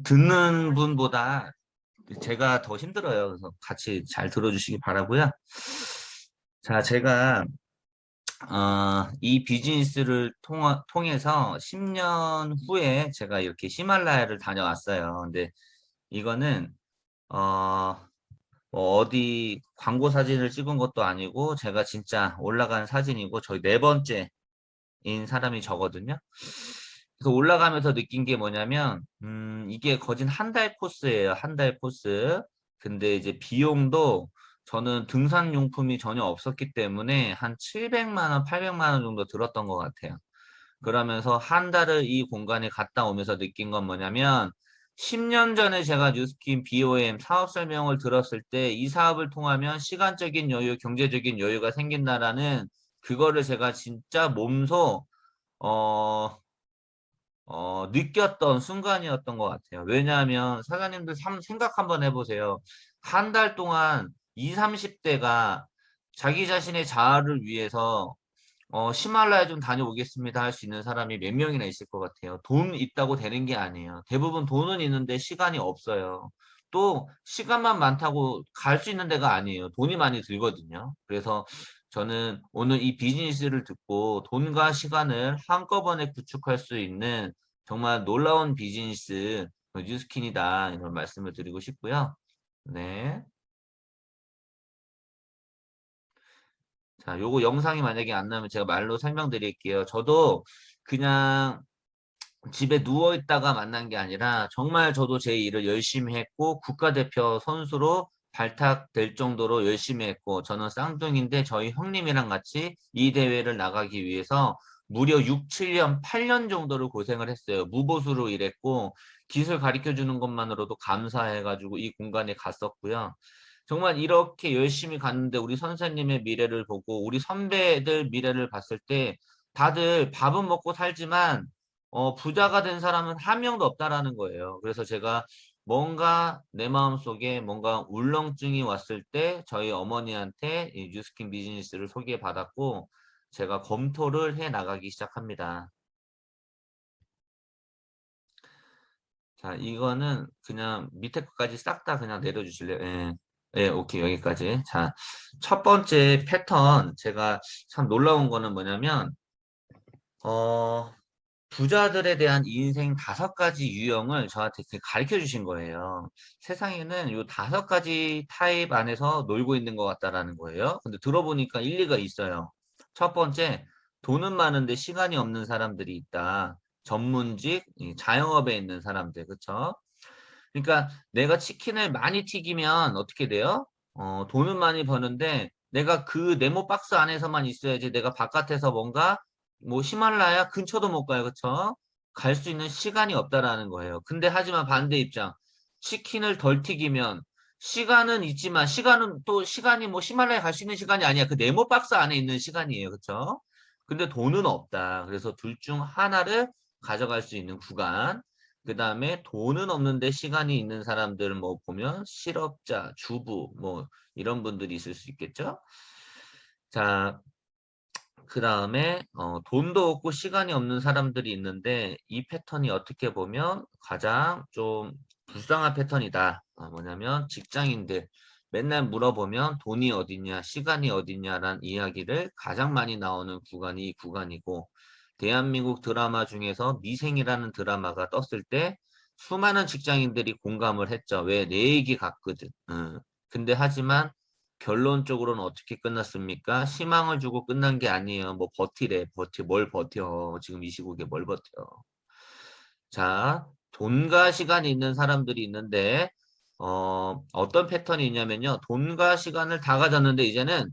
듣는 분보다 제가 더 힘들어요. 그래서 같이 잘 들어주시기 바라고요. 자, 제가 이 비즈니스를 통해서 10년 후에 제가 이렇게 히말라야를 다녀왔어요. 근데 이거는 어, 뭐 어디 광고 사진을 찍은 것도 아니고 제가 진짜 올라간 사진이고 저희 네 번째인 사람이 저거든요. 그래서 올라가면서 느낀 게 뭐냐면 이게 거진 한 달 코스예요. 한 달 코스. 근데 이제 비용도 저는 등산 용품이 전혀 없었기 때문에 한 700만 원, 800만 원 정도 들었던 것 같아요. 그러면서 한 달을 이 공간에 갔다 오면서 느낀 건 뭐냐면 10년 전에 제가 뉴스킨 BOM 사업 설명을 들었을 때 이 사업을 통하면 시간적인 여유, 경제적인 여유가 생긴다라는 그거를 제가 진짜 몸소 어, 느꼈던 순간이었던 것 같아요. 왜냐하면 사장님들 생각 한번 해보세요. 한 달 동안 20, 30대가 자기 자신의 자아를 위해서 히말라야 좀 다녀오겠습니다 할 수 있는 사람이 몇 명이나 있을 것 같아요. 돈 있다고 되는 게 아니에요. 대부분 돈은 있는데 시간이 없어요. 또 시간만 많다고 갈 수 있는 데가 아니에요. 돈이 많이 들거든요. 그래서 저는 오늘 이 비즈니스를 듣고 돈과 시간을 한꺼번에 구축할 수 있는 정말 놀라운 비즈니스 뉴스킨이다 이런 말씀을 드리고 싶고요. 네. 자, 요거 영상이 만약에 안 나면 제가 말로 설명드릴게요. 저도 그냥 집에 누워 있다가 만난 게 아니라 정말 저도 제 일을 열심히 했고 국가대표 선수로 발탁될 정도로 열심히 했고 저는 쌍둥이인데 저희 형님이랑 같이 이 대회를 나가기 위해서 무려 6, 7년, 8년 정도를 고생을 했어요. 무보수로 일했고 기술 가르쳐 주는 것만으로도 감사해가지고 이 공간에 갔었고요. 정말 이렇게 열심히 갔는데 우리 선생님의 미래를 보고 우리 선배들 미래를 봤을 때 다들 밥은 먹고 살지만 부자가 된 사람은 한 명도 없다라는 거예요. 그래서 제가 뭔가 내 마음속에 뭔가 울렁증이 왔을 때 저희 어머니한테 이 뉴스킨 비즈니스를 소개받았고 제가 검토를 해 나가기 시작합니다. 자, 이거는 그냥 밑에 것까지 싹 다 그냥 내려주실래요? 예. 예, 오케이, 여기까지. 자, 첫 번째 패턴, 제가 참 놀라운 거는 뭐냐면, 어, 부자들에 대한 인생 5가지 유형을 저한테 이렇게 가르쳐 주신 거예요. 세상에는 요 5가지 타입 안에서 놀고 있는 것 같다라는 거예요. 근데 들어보니까 일리가 있어요. 첫 번째, 돈은 많은데 시간이 없는 사람들이 있다. 전문직, 이 자영업에 있는 사람들, 그쵸? 그러니까 내가 치킨을 많이 튀기면 어떻게 돼요? 돈은 많이 버는데 내가 그 네모 박스 안에서만 있어야지 내가 바깥에서 뭔가 뭐 히말라야 근처도 못 가요. 그쵸? 갈 수 있는 시간이 없다라는 거예요. 근데 하지만 반대 입장. 치킨을 덜 튀기면 시간은 있지만 시간은 또 시간이 뭐 히말라야 갈 수 있는 시간이 아니야. 그 네모 박스 안에 있는 시간이에요. 그쵸? 근데 돈은 없다. 그래서 둘 중 하나를 가져갈 수 있는 구간. 그 다음에 돈은 없는데 시간이 있는 사람들 뭐 보면 실업자, 주부 뭐 이런 분들이 있을 수 있겠죠. 자, 그 다음에 돈도 없고 시간이 없는 사람들이 있는데 이 패턴이 어떻게 보면 가장 좀 불쌍한 패턴이다. 뭐냐면 직장인들 맨날 물어보면 돈이 어딨냐, 시간이 어딨냐라는 이야기를 가장 많이 나오는 구간이 이 구간이고 대한민국 드라마 중에서 미생이라는 드라마가 떴을 때 수많은 직장인들이 공감을 했죠. 왜 내 얘기 같거든. 근데 하지만 결론적으로는 어떻게 끝났습니까? 희망을 주고 끝난 게 아니에요. 뭐 버티래. 뭘 버텨. 지금 이 시국에 뭘 버텨. 자, 돈과 시간이 있는 사람들이 있는데, 어떤 패턴이 있냐면요. 돈과 시간을 다 가졌는데, 이제는,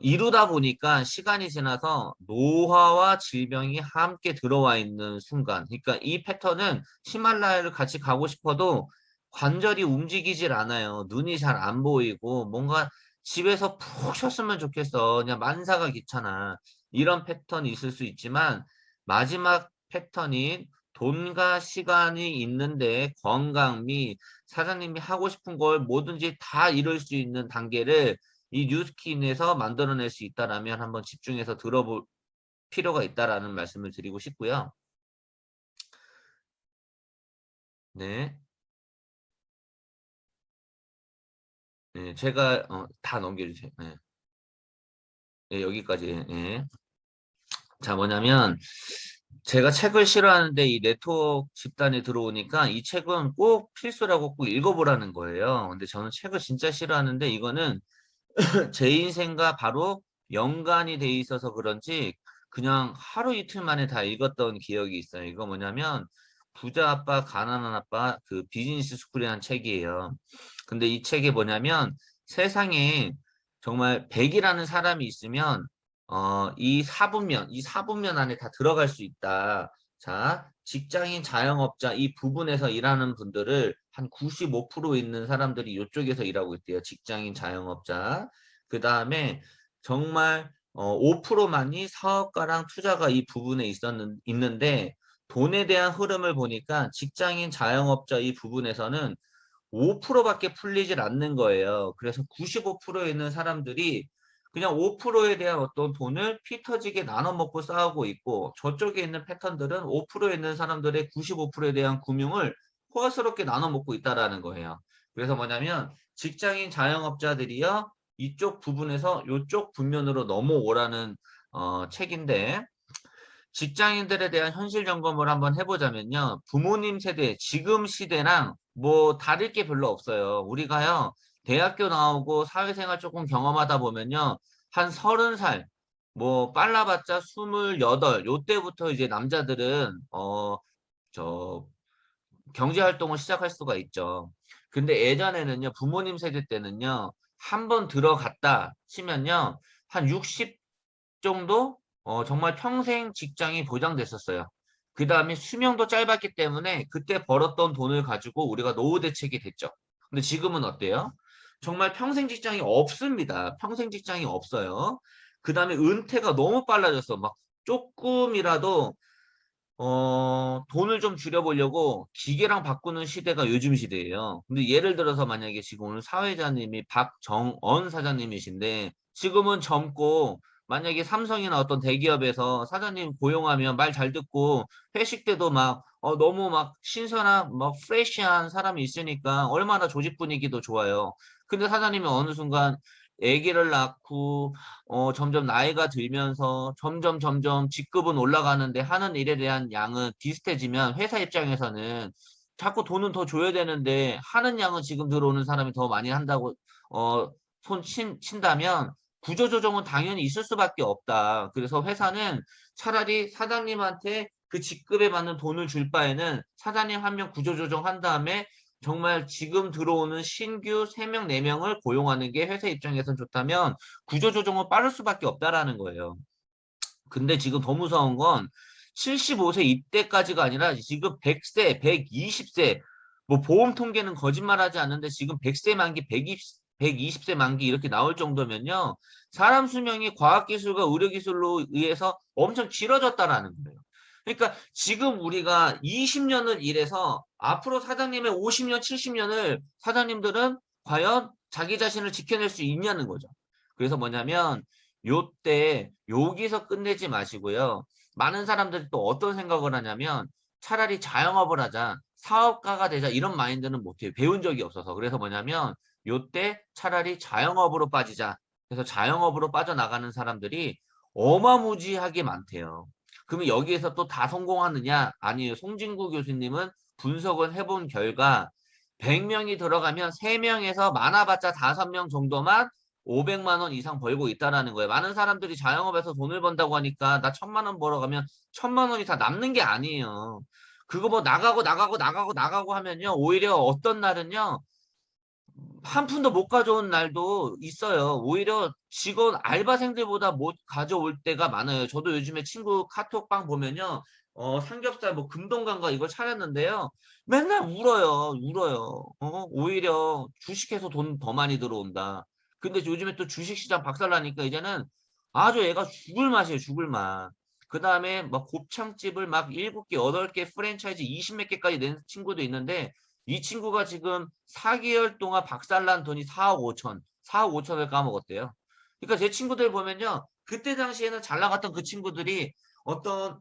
이루다 보니까 시간이 지나서 노화와 질병이 함께 들어와 있는 순간. 그러니까 이 패턴은 히말라야를 같이 가고 싶어도 관절이 움직이질 않아요. 눈이 잘 안 보이고, 뭔가 집에서 푹 쉬었으면 좋겠어. 그냥 만사가 귀찮아. 이런 패턴이 있을 수 있지만, 마지막 패턴인 돈과 시간이 있는데 건강 및 사장님이 하고 싶은 걸 뭐든지 다 이룰 수 있는 단계를 이 뉴스킨에서 만들어낼 수 있다라면 한번 집중해서 들어볼 필요가 있다라는 말씀을 드리고 싶고요. 네. 네. 제가 다 넘겨주세요. 네. 네, 여기까지. 예. 자, 뭐냐면 제가 책을 싫어하는데 이 네트워크 집단에 들어오니까 이 책은 꼭 필수라고 꼭 읽어보라는 거예요. 근데 저는 책을 진짜 싫어하는데 이거는 제 인생과 바로 연관이 돼 있어서 그런지 그냥 하루 이틀 만에 다 읽었던 기억이 있어요. 이거 뭐냐면 부자 아빠, 가난한 아빠 그 비즈니스 스쿨이라는 책이에요. 근데 이 책이 뭐냐면 세상에 정말 100이라는 사람이 있으면 이 사분면 안에 다 들어갈 수 있다. 자, 직장인, 자영업자 이 부분에서 일하는 분들을 한 95% 있는 사람들이 이쪽에서 일하고 있대요. 직장인, 자영업자. 그 다음에 정말 5%만이 사업가랑 투자가 이 부분에 있는데 돈에 대한 흐름을 보니까 직장인, 자영업자 이 부분에서는 5%밖에 풀리질 않는 거예요. 그래서 95%에 있는 사람들이 그냥 5%에 대한 어떤 돈을 피 터지게 나눠 먹고 싸우고 있고 저쪽에 있는 패턴들은 5%에 있는 사람들의 95%에 대한 금융을 호화스럽게 나눠 먹고 있다라는 거예요. 그래서 뭐냐면 직장인 자영업자들이요 이쪽 부분에서 이쪽 분면으로 넘어오라는 책인데 직장인들에 대한 현실 점검을 한번 해보자면요. 부모님 세대, 지금 시대랑 뭐 다를 게 별로 없어요. 우리가요, 대학교 나오고 사회생활 조금 경험하다 보면요. 한 30살, 뭐 빨라봤자 28, 요때부터 이제 남자들은 저 경제활동을 시작할 수가 있죠. 근데 예전에는요, 부모님 세대 때는요, 한 번 들어갔다 치면요, 한 60 정도? 정말 평생 직장이 보장됐었어요. 그 다음에 수명도 짧았기 때문에 그때 벌었던 돈을 가지고 우리가 노후 대책이 됐죠. 근데 지금은 어때요? 정말 평생 직장이 없습니다. 평생 직장이 없어요. 그 다음에 은퇴가 너무 빨라졌어. 막 조금이라도 돈을 좀 줄여보려고 기계랑 바꾸는 시대가 요즘 시대예요. 근데 예를 들어서 만약에 지금 오늘 사회자님이 박정언 사장님이신데 지금은 젊고 만약에 삼성이나 어떤 대기업에서 사장님 고용하면 말 잘 듣고 회식 때도 막 너무 막 신선한 막 프레시한 사람이 있으니까 얼마나 조직 분위기도 좋아요. 근데 사장님이 어느 순간 아기를 낳고 점점 나이가 들면서 점점 직급은 올라가는데 하는 일에 대한 양은 비슷해지면 회사 입장에서는 자꾸 돈은 더 줘야 되는데 하는 양은 지금 들어오는 사람이 더 많이 한다고 친다면 구조조정은 당연히 있을 수밖에 없다. 그래서 회사는 차라리 사장님한테 그 직급에 맞는 돈을 줄 바에는 사장님 한 명 구조조정한 다음에 정말 지금 들어오는 신규 3명, 4명을 고용하는 게 회사 입장에선 좋다면 구조조정은 빠를 수밖에 없다라는 거예요. 근데 지금 더 무서운 건 75세 이때까지가 아니라 지금 100세, 120세, 뭐 보험 통계는 거짓말하지 않는데 지금 100세 만기, 120세 만기 이렇게 나올 정도면요. 사람 수명이 과학기술과 의료기술로 의해서 엄청 길어졌다라는 거예요. 그러니까 지금 우리가 20년을 일해서 앞으로 사장님의 50년, 70년을 사장님들은 과연 자기 자신을 지켜낼 수 있냐는 거죠. 그래서 뭐냐면 요때 여기서 끝내지 마시고요. 많은 사람들이 또 어떤 생각을 하냐면 차라리 자영업을 하자, 사업가가 되자 이런 마인드는 못해요. 배운 적이 없어서. 그래서 뭐냐면 요때 차라리 자영업으로 빠지자. 그래서 자영업으로 빠져나가는 사람들이 어마무지하게 많대요. 그러면 여기에서 또 다 성공하느냐? 아니에요. 송진구 교수님은 분석을 해본 결과 100명이 들어가면 3명에서 많아봤자 5명 정도만 500만 원 이상 벌고 있다라는 거예요. 많은 사람들이 자영업에서 돈을 번다고 하니까 나 1000만 원 벌어가면 1000만 원이 다 남는 게 아니에요. 그거 뭐 나가고 하면요. 오히려 어떤 날은요. 한 푼도 못 가져온 날도 있어요. 오히려 직원 알바생들보다 못 가져올 때가 많아요. 저도 요즘에 친구 카톡방 보면요. 삼겹살 뭐 금동간과 이걸 차렸는데요. 맨날 울어요. 오히려 주식해서 돈 더 많이 들어온다. 근데 요즘에 또 주식시장 박살나니까 이제는 아주 애가 죽을 맛이에요, 죽을 맛. 그 다음에 막 곱창집을 막 7개, 8개 프랜차이즈 20 몇 개까지 낸 친구도 있는데 이 친구가 지금 4개월 동안 박살난 돈이 4억 5천, 4억 5천을 까먹었대요. 그러니까 제 친구들 보면요. 그때 당시에는 잘 나갔던 그 친구들이 어떤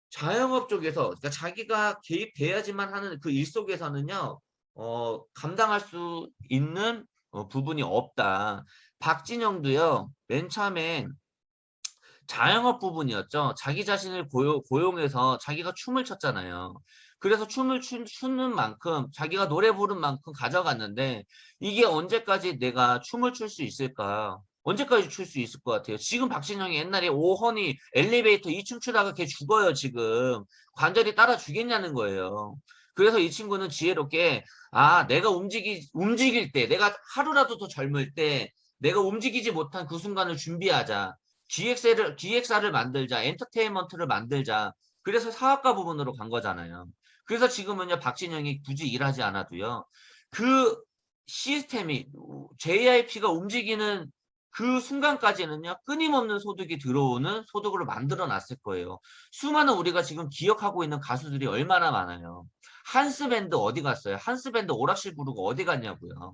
자영업 쪽에서 그러니까 자기가 개입돼야지만 하는 그 일 속에서는요. 감당할 수 있는 부분이 없다. 박진영도요. 맨 처음에 자영업 부분이었죠. 자기 자신을 고용해서 자기가 춤을 췄잖아요. 그래서 춤을 추는 만큼 자기가 노래 부른 만큼 가져갔는데 이게 언제까지 내가 춤을 출 수 있을까? 언제까지 출 수 있을 것 같아요? 지금 박진영이 옛날에 오헌이 엘리베이터 이 춤추다가 걔 죽어요, 지금. 관절이 따라 주겠냐는 거예요. 그래서 이 친구는 지혜롭게 내가 움직일 때, 내가 하루라도 더 젊을 때 내가 움직이지 못한 그 순간을 준비하자. 기획사를 만들자, 엔터테인먼트를 만들자. 그래서 사업가 부분으로 간 거잖아요. 그래서 지금은요, 박진영이 굳이 일하지 않아도요, 그 시스템이, JYP가 움직이는 그 순간까지는요, 끊임없는 소득이 들어오는 소득으로 만들어 놨을 거예요. 수많은 우리가 지금 기억하고 있는 가수들이 얼마나 많아요. 한스밴드 어디 갔어요? 한스밴드 오락실 부르고 어디 갔냐고요.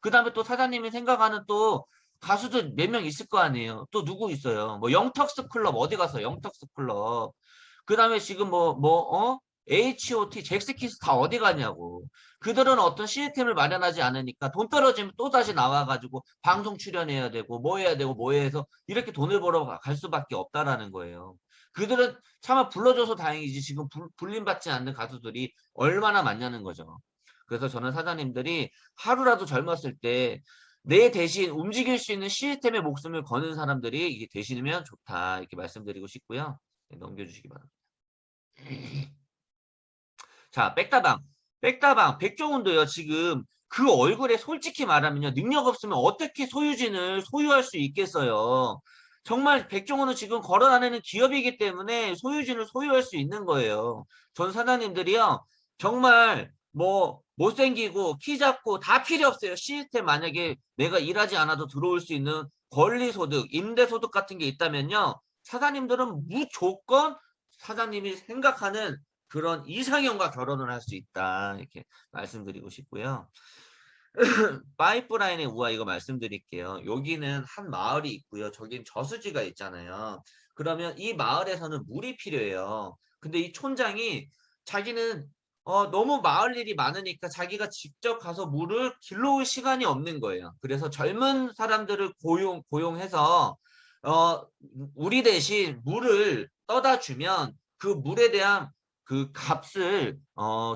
그 다음에 또 사장님이 생각하는 또 가수들 몇 명 있을 거 아니에요. 또 누구 있어요? 뭐 영턱스 클럽 어디 가서 영턱스 클럽. 그다음에 지금 H.O.T. 잭스키스 다 어디 가냐고. 그들은 어떤 시스템을 마련하지 않으니까 돈 떨어지면 또 다시 나와가지고 방송 출연해야 되고 뭐 해야 되고 뭐 해서 이렇게 돈을 벌어 갈 수밖에 없다라는 거예요. 그들은 차마 불러줘서 다행이지 지금 불림받지 않는 가수들이 얼마나 많냐는 거죠. 그래서 저는 사장님들이 하루라도 젊었을 때 내 대신 움직일 수 있는 시스템의 목숨을 거는 사람들이 이게 되시면 좋다 이렇게 말씀드리고 싶고요. 네, 넘겨주시기 바랍니다. 자, 백다방 백종원도요. 지금 그 얼굴에 솔직히 말하면요. 능력 없으면 어떻게 소유진을 소유할 수 있겠어요. 정말 백종원은 지금 걸어 다니는 기업이기 때문에 소유진을 소유할 수 있는 거예요. 전 사장님들이요. 정말 뭐 못생기고 키 작고 다 필요 없어요. 시스템 만약에 내가 일하지 않아도 들어올 수 있는 권리소득, 임대소득 같은 게 있다면요. 사장님들은 무조건 사장님이 생각하는 그런 이상형과 결혼을 할 수 있다. 이렇게 말씀드리고 싶고요. 파이프라인의 우화 이거 말씀드릴게요. 여기는 한 마을이 있고요. 저긴 저수지가 있잖아요. 그러면 이 마을에서는 물이 필요해요. 근데 이 촌장이 자기는 너무 마을 일이 많으니까 자기가 직접 가서 물을 길러올 시간이 없는 거예요. 그래서 젊은 사람들을 고용해서 우리 대신 물을 떠다 주면 그 물에 대한 그 값을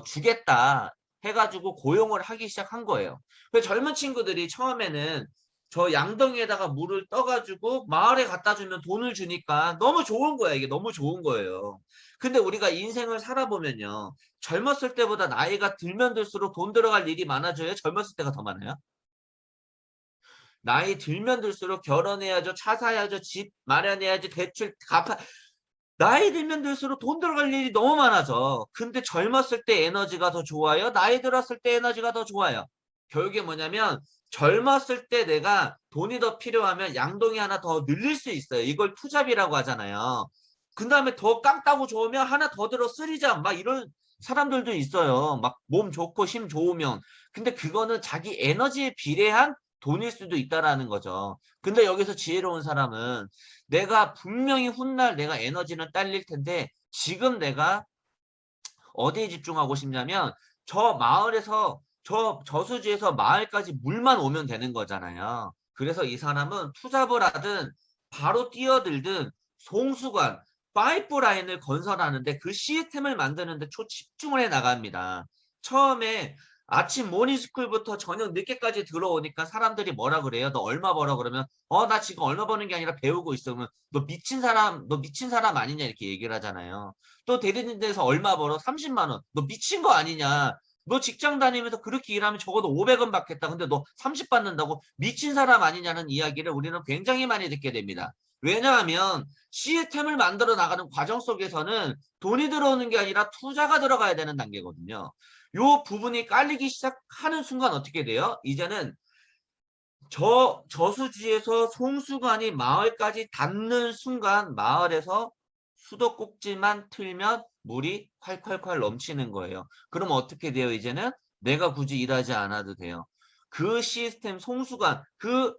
주겠다 해가지고 고용을 하기 시작한 거예요. 그 젊은 친구들이 처음에는 저 양덩이에다가 물을 떠가지고 마을에 갖다 주면 돈을 주니까 너무 좋은 거야. 이게 너무 좋은 거예요. 근데 우리가 인생을 살아보면요. 젊었을 때보다 나이가 들면 들수록 돈 들어갈 일이 많아져요. 젊었을 때가 더 많아요. 나이 들면 들수록 결혼해야죠. 차 사야죠. 집 마련해야지. 대출 갚아. 나이 들면 들수록 돈 들어갈 일이 너무 많아져. 근데 젊었을 때 에너지가 더 좋아요? 나이 들었을 때 에너지가 더 좋아요? 결국에 뭐냐면 젊었을 때 내가 돈이 더 필요하면 양동이 하나 더 늘릴 수 있어요. 이걸 투잡이라고 하잖아요. 그 다음에 더 깡따고 좋으면 하나 더 들어 쓰리잡 막 이런 사람들도 있어요. 막 몸 좋고 힘 좋으면. 근데 그거는 자기 에너지에 비례한 돈일 수도 있다라는 거죠. 근데 여기서 지혜로운 사람은 내가 분명히 훗날 내가 에너지는 딸릴 텐데 지금 내가 어디에 집중하고 싶냐면 저 마을에서 저 저수지에서 마을까지 물만 오면 되는 거잖아요. 그래서 이 사람은 투잡을 하든 바로 뛰어들든 송수관 파이프라인을 건설하는데 그 시스템을 만드는데 초집중을 해 나갑니다. 처음에 아침 모닝스쿨부터 저녁 늦게까지 들어오니까 사람들이 뭐라 그래요? 너 얼마 벌어? 그러면 나 지금 얼마 버는 게 아니라 배우고 있어. 그러면 너 미친 사람 아니냐 이렇게 얘기를 하잖아요. 또 대리님들에서 얼마 벌어? 30만 원. 너 미친 거 아니냐? 너 직장 다니면서 그렇게 일하면 적어도 500원 받겠다. 근데 너 30 받는다고 미친 사람 아니냐는 이야기를 우리는 굉장히 많이 듣게 됩니다. 왜냐하면 시스템을 만들어 나가는 과정 속에서는 돈이 들어오는 게 아니라 투자가 들어가야 되는 단계거든요. 요 부분이 깔리기 시작하는 순간 어떻게 돼요? 이제는 저수지에서 송수관이 마을까지 닿는 순간 마을에서 수도꼭지만 틀면 물이 콸콸콸 넘치는 거예요. 그럼 어떻게 돼요? 이제는 내가 굳이 일하지 않아도 돼요. 그 시스템 송수관, 그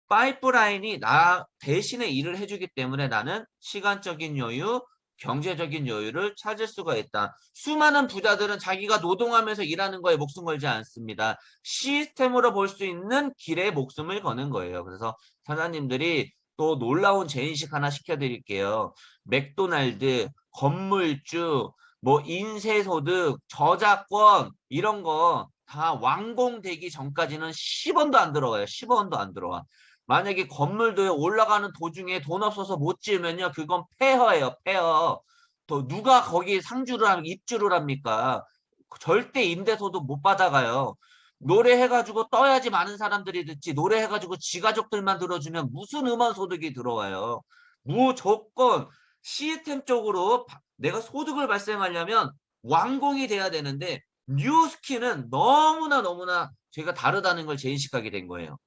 파이프라인이 나 대신에 일을 해주기 때문에 나는 시간적인 여유, 경제적인 여유를 찾을 수가 있다. 수많은 부자들은 자기가 노동하면서 일하는 거에 목숨 걸지 않습니다. 시스템으로 볼 수 있는 길에 목숨을 거는 거예요. 그래서 사장님들이 또 놀라운 재인식 하나 시켜드릴게요. 맥도날드, 건물주, 뭐 인쇄소득, 저작권 이런 거 다 완공되기 전까지는 10원도 안 들어가요. 10원도 안 들어와. 만약에 건물도 올라가는 도중에 돈 없어서 못 지으면요. 그건 폐허예요. 폐허. 또 누가 거기 상주를 하면 입주를 합니까? 절대 임대소득 못 받아가요. 노래해가지고 떠야지 많은 사람들이 듣지. 노래해가지고 지 가족들만 들어주면 무슨 음원 소득이 들어와요. 무조건 시스템적으로 내가 소득을 발생하려면 완공이 돼야 되는데 뉴스키는 너무나 제가 다르다는 걸 재인식하게 된 거예요.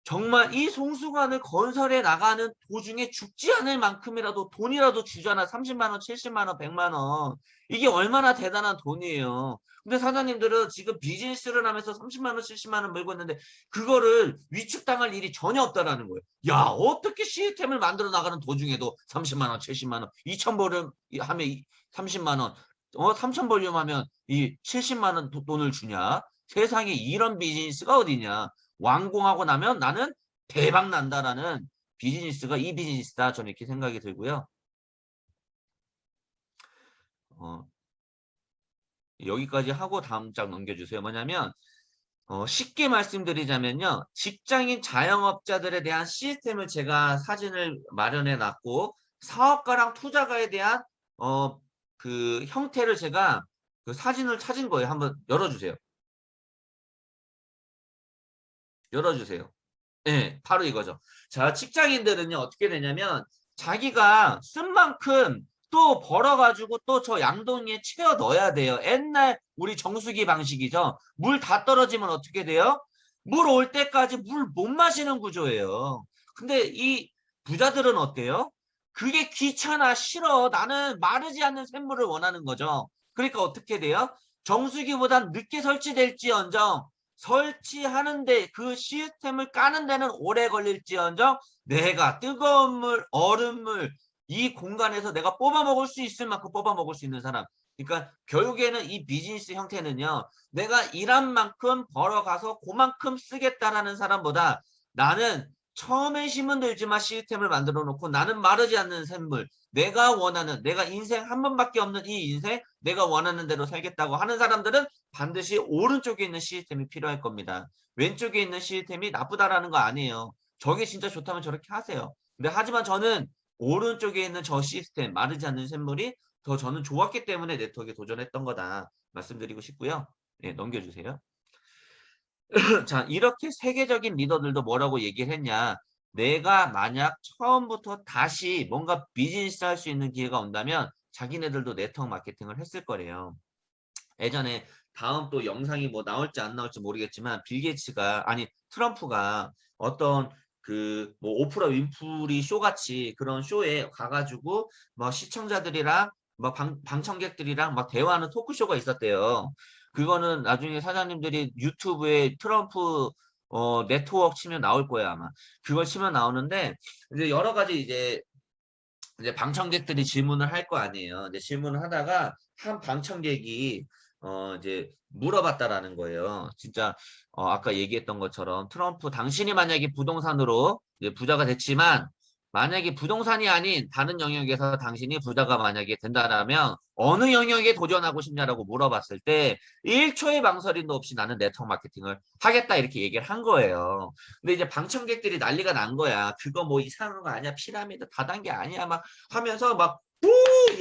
정말 이 송수관을 건설해 나가는 도중에 죽지 않을 만큼이라도 돈이라도 주잖아. 30만 원, 70만 원, 100만 원. 이게 얼마나 대단한 돈이에요. 근데 사장님들은 지금 비즈니스를 하면서 30만 원, 70만 원 벌고 있는데 그거를 위축당할 일이 전혀 없다라는 거예요. 야, 어떻게 시스템을 만들어 나가는 도중에도 30만 원, 70만 원, 2천 벌음 하면 30만 원, 3천 벌려면 하면 이 70만 원 돈을 주냐? 세상에 이런 비즈니스가 어디냐? 완공하고 나면 나는 대박 난다라는 비즈니스가 이 비즈니스다. 저는 이렇게 생각이 들고요. 여기까지 하고 다음 장 넘겨주세요. 뭐냐면 쉽게 말씀드리자면요. 직장인 자영업자들에 대한 시스템을 제가 사진을 마련해 놨고 사업가랑 투자가에 대한 그 형태를 제가 그 사진을 찾은 거예요. 한번 열어주세요. 열어주세요. 네, 바로 이거죠. 자, 직장인들은요, 어떻게 되냐면, 자기가 쓴 만큼 또 벌어가지고 또 저 양동이에 채워 넣어야 돼요. 옛날 우리 정수기 방식이죠. 물 다 떨어지면 어떻게 돼요? 물 올 때까지 물 못 마시는 구조예요. 근데 이 부자들은 어때요? 그게 귀찮아, 싫어. 나는 마르지 않는 샘물을 원하는 거죠. 그러니까 어떻게 돼요? 정수기보단 늦게 설치될지언정 설치하는데 그 시스템을 까는 데는 오래 걸릴지언정 내가 뜨거운 물, 얼음물 이 공간에서 내가 뽑아 먹을 수 있을 만큼 뽑아 먹을 수 있는 사람. 그러니까 결국에는 이 비즈니스 형태는요. 내가 일한 만큼 벌어가서 그만큼 쓰겠다라는 사람보다 나는 처음에 힘은 들지만 시스템을 만들어 놓고 나는 마르지 않는 샘물 내가 원하는 내가 인생 한 번밖에 없는 이 인생 내가 원하는 대로 살겠다고 하는 사람들은 반드시 오른쪽에 있는 시스템이 필요할 겁니다. 왼쪽에 있는 시스템이 나쁘다라는 거 아니에요. 저게 진짜 좋다면 저렇게 하세요. 근데 하지만 저는 오른쪽에 있는 저 시스템, 마르지 않는 샘물이 더 저는 좋았기 때문에 네트워크에 도전했던 거다. 말씀드리고 싶고요. 네, 넘겨주세요. 자, 이렇게 세계적인 리더들도 뭐라고 얘기를 했냐. 내가 만약 처음부터 다시 뭔가 비즈니스 할 수 있는 기회가 온다면 자기네들도 네트워크 마케팅을 했을 거래요. 예전에 다음 또 영상이 뭐 나올지 안 나올지 모르겠지만 빌 게이츠가 아니 트럼프가 어떤 그 뭐 오프라 윈프리 쇼 같이 그런 쇼에 가가지고 뭐 시청자들이랑 뭐 방청객들이랑 막 대화하는 토크쇼가 있었대요. 그거는 나중에 사장님들이 유튜브에 트럼프 네트워크 치면 나올 거야 아마. 그걸 치면 나오는데 이제 여러 가지 이제 방청객들이 질문을 할 거 아니에요. 이제 질문을 하다가 한 방청객이 이제 물어봤다라는 거예요. 진짜 아까 얘기했던 것처럼 트럼프 당신이 만약에 부동산으로 이제 부자가 됐지만 만약에 부동산이 아닌 다른 영역에서 당신이 부자가 만약에 된다라면 어느 영역에 도전하고 싶냐라고 물어봤을 때 1초의 망설임도 없이 나는 네트워크 마케팅을 하겠다 이렇게 얘기를 한 거예요. 근데 이제 방청객들이 난리가 난 거야. 그거 뭐 이상한 거 아니야. 피라미드 다단계 아니야. 막 하면서 막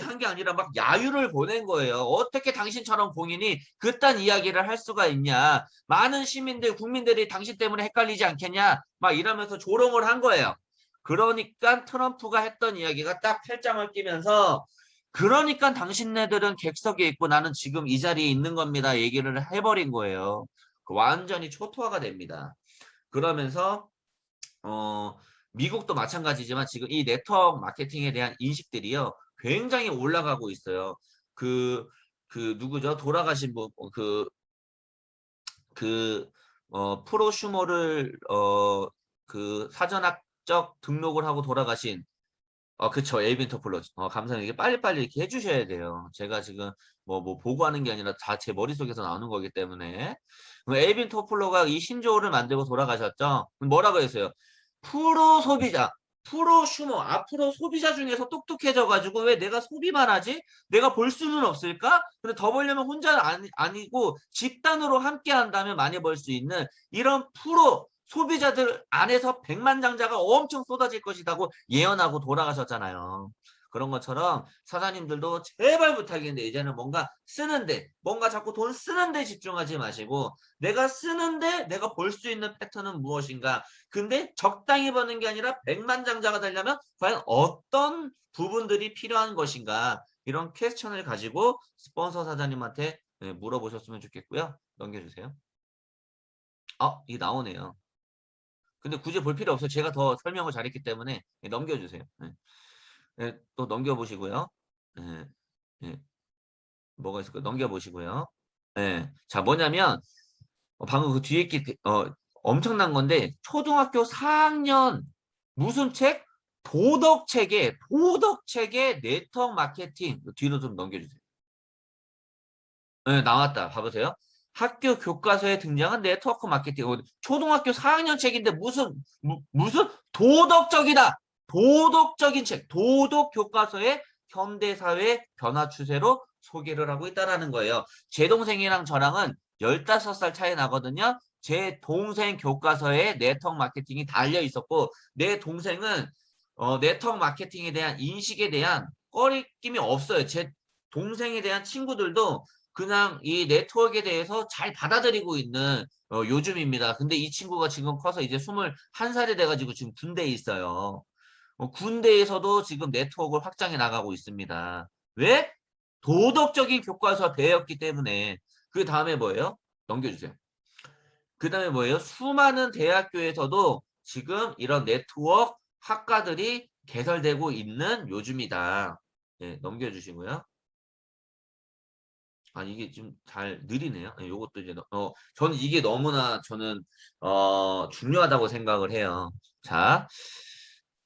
한 게 아니라 막 야유를 보낸 거예요. 어떻게 당신처럼 공인이 그딴 이야기를 할 수가 있냐. 많은 시민들, 국민들이 당신 때문에 헷갈리지 않겠냐. 막 이러면서 조롱을 한 거예요. 그러니까 트럼프가 했던 이야기가 딱 팔짱을 끼면서 그러니까 당신네들은 객석에 있고 나는 지금 이 자리에 있는 겁니다. 얘기를 해버린 거예요. 완전히 초토화가 됩니다. 그러면서 어, 미국도 마찬가지지만 지금 이 네트워크 마케팅에 대한 인식들이요. 굉장히 올라가고 있어요. 그, 누구죠? 돌아가신 분, 프로슈머를, 그 사전학적 등록을 하고 돌아가신 그쵸. 에이빈 토플러. 감사합니다. 이게 빨리빨리 이렇게 해주셔야 돼요. 제가 지금 뭐 보고하는 게 아니라 다 제 머릿속에서 나오는 거기 때문에. 에이빈 토플러가 이 신조어를 만들고 돌아가셨죠? 뭐라고 했어요? 프로 소비자, 프로 슈머, 앞으로 소비자 중에서 똑똑해져가지고 왜 내가 소비만 하지? 내가 볼 수는 없을까? 근데 더 벌려면 혼자 아니고 집단으로 함께 한다면 많이 벌 수 있는 이런 프로 소비자들 안에서 백만장자가 엄청 쏟아질 것이라고 예언하고 돌아가셨잖아요. 그런 것처럼 사장님들도 제발 부탁인데 이제는 뭔가 쓰는데 뭔가 자꾸 돈 쓰는데 집중하지 마시고 내가 쓰는데 내가 볼 수 있는 패턴은 무엇인가. 근데 적당히 버는 게 아니라 백만장자가 되려면 과연 어떤 부분들이 필요한 것인가. 이런 퀘스천을 가지고 스폰서 사장님한테 물어보셨으면 좋겠고요. 넘겨주세요. 이게 나오네요. 근데 굳이 볼 필요 없어요. 제가 더 설명을 잘했기 때문에 넘겨주세요. 또 넘겨보시고요. 예, 예, 뭐가 있을까요? 넘겨보시고요. 자, 뭐냐면 방금 그 뒤에 엄청난 건데 초등학교 4학년 무슨 책? 도덕책에 네트워크 마케팅 뒤로 좀 넘겨주세요. 나왔다. 봐보세요. 학교 교과서에 등장한 네트워크 마케팅. 초등학교 4학년 책인데 무슨 도덕적이다. 도덕적인 책. 도덕 교과서에 현대사회 변화 추세로 소개를 하고 있다라는 거예요. 제 동생이랑 저랑은 15살 차이 나거든요. 제 동생 교과서에 네트워크 마케팅이 달려 있었고 내 동생은 네트워크 마케팅에 대한 인식에 대한 꺼리낌이 없어요. 제 동생에 대한 친구들도 그냥 이 네트워크에 대해서 잘 받아들이고 있는 요즘입니다. 근데 이 친구가 지금 커서 이제 21살이 돼가지고 지금 군대에 있어요. 군대에서도 지금 네트워크를 확장해 나가고 있습니다. 왜? 도덕적인 교과서 배웠기 때문에. 그 다음에 뭐예요? 넘겨주세요. 그 다음에 뭐예요? 수많은 대학교에서도 지금 이런 네트워크 학과들이 개설되고 있는 요즘이다. 넘겨주시고요. 이게 좀 잘 느리네요. 요것도 이제, 저는 이게 너무나 중요하다고 생각을 해요. 자,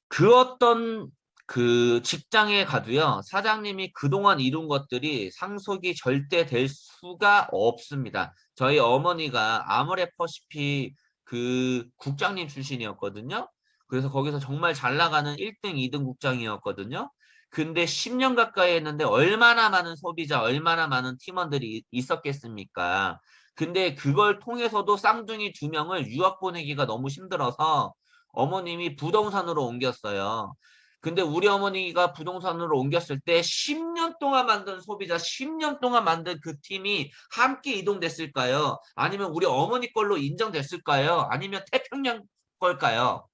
그 어떤 그 직장에 가도요, 사장님이 그동안 이룬 것들이 상속이 절대 될 수가 없습니다. 저희 어머니가 아모레퍼시픽 그 국장님 출신이었거든요. 그래서 거기서 정말 잘 나가는 1등, 2등 국장이었거든요. 근데 10년 가까이 했는데 얼마나 많은 소비자, 얼마나 많은 팀원들이 있었겠습니까? 근데 그걸 통해서도 쌍둥이 2명을 유학 보내기가 너무 힘들어서 어머님이 부동산으로 옮겼어요. 근데 우리 어머니가 부동산으로 옮겼을 때 10년 동안 만든 소비자, 10년 동안 만든 그 팀이 함께 이동됐을까요? 아니면 우리 어머니 걸로 인정됐을까요? 아니면 태평양 걸까요?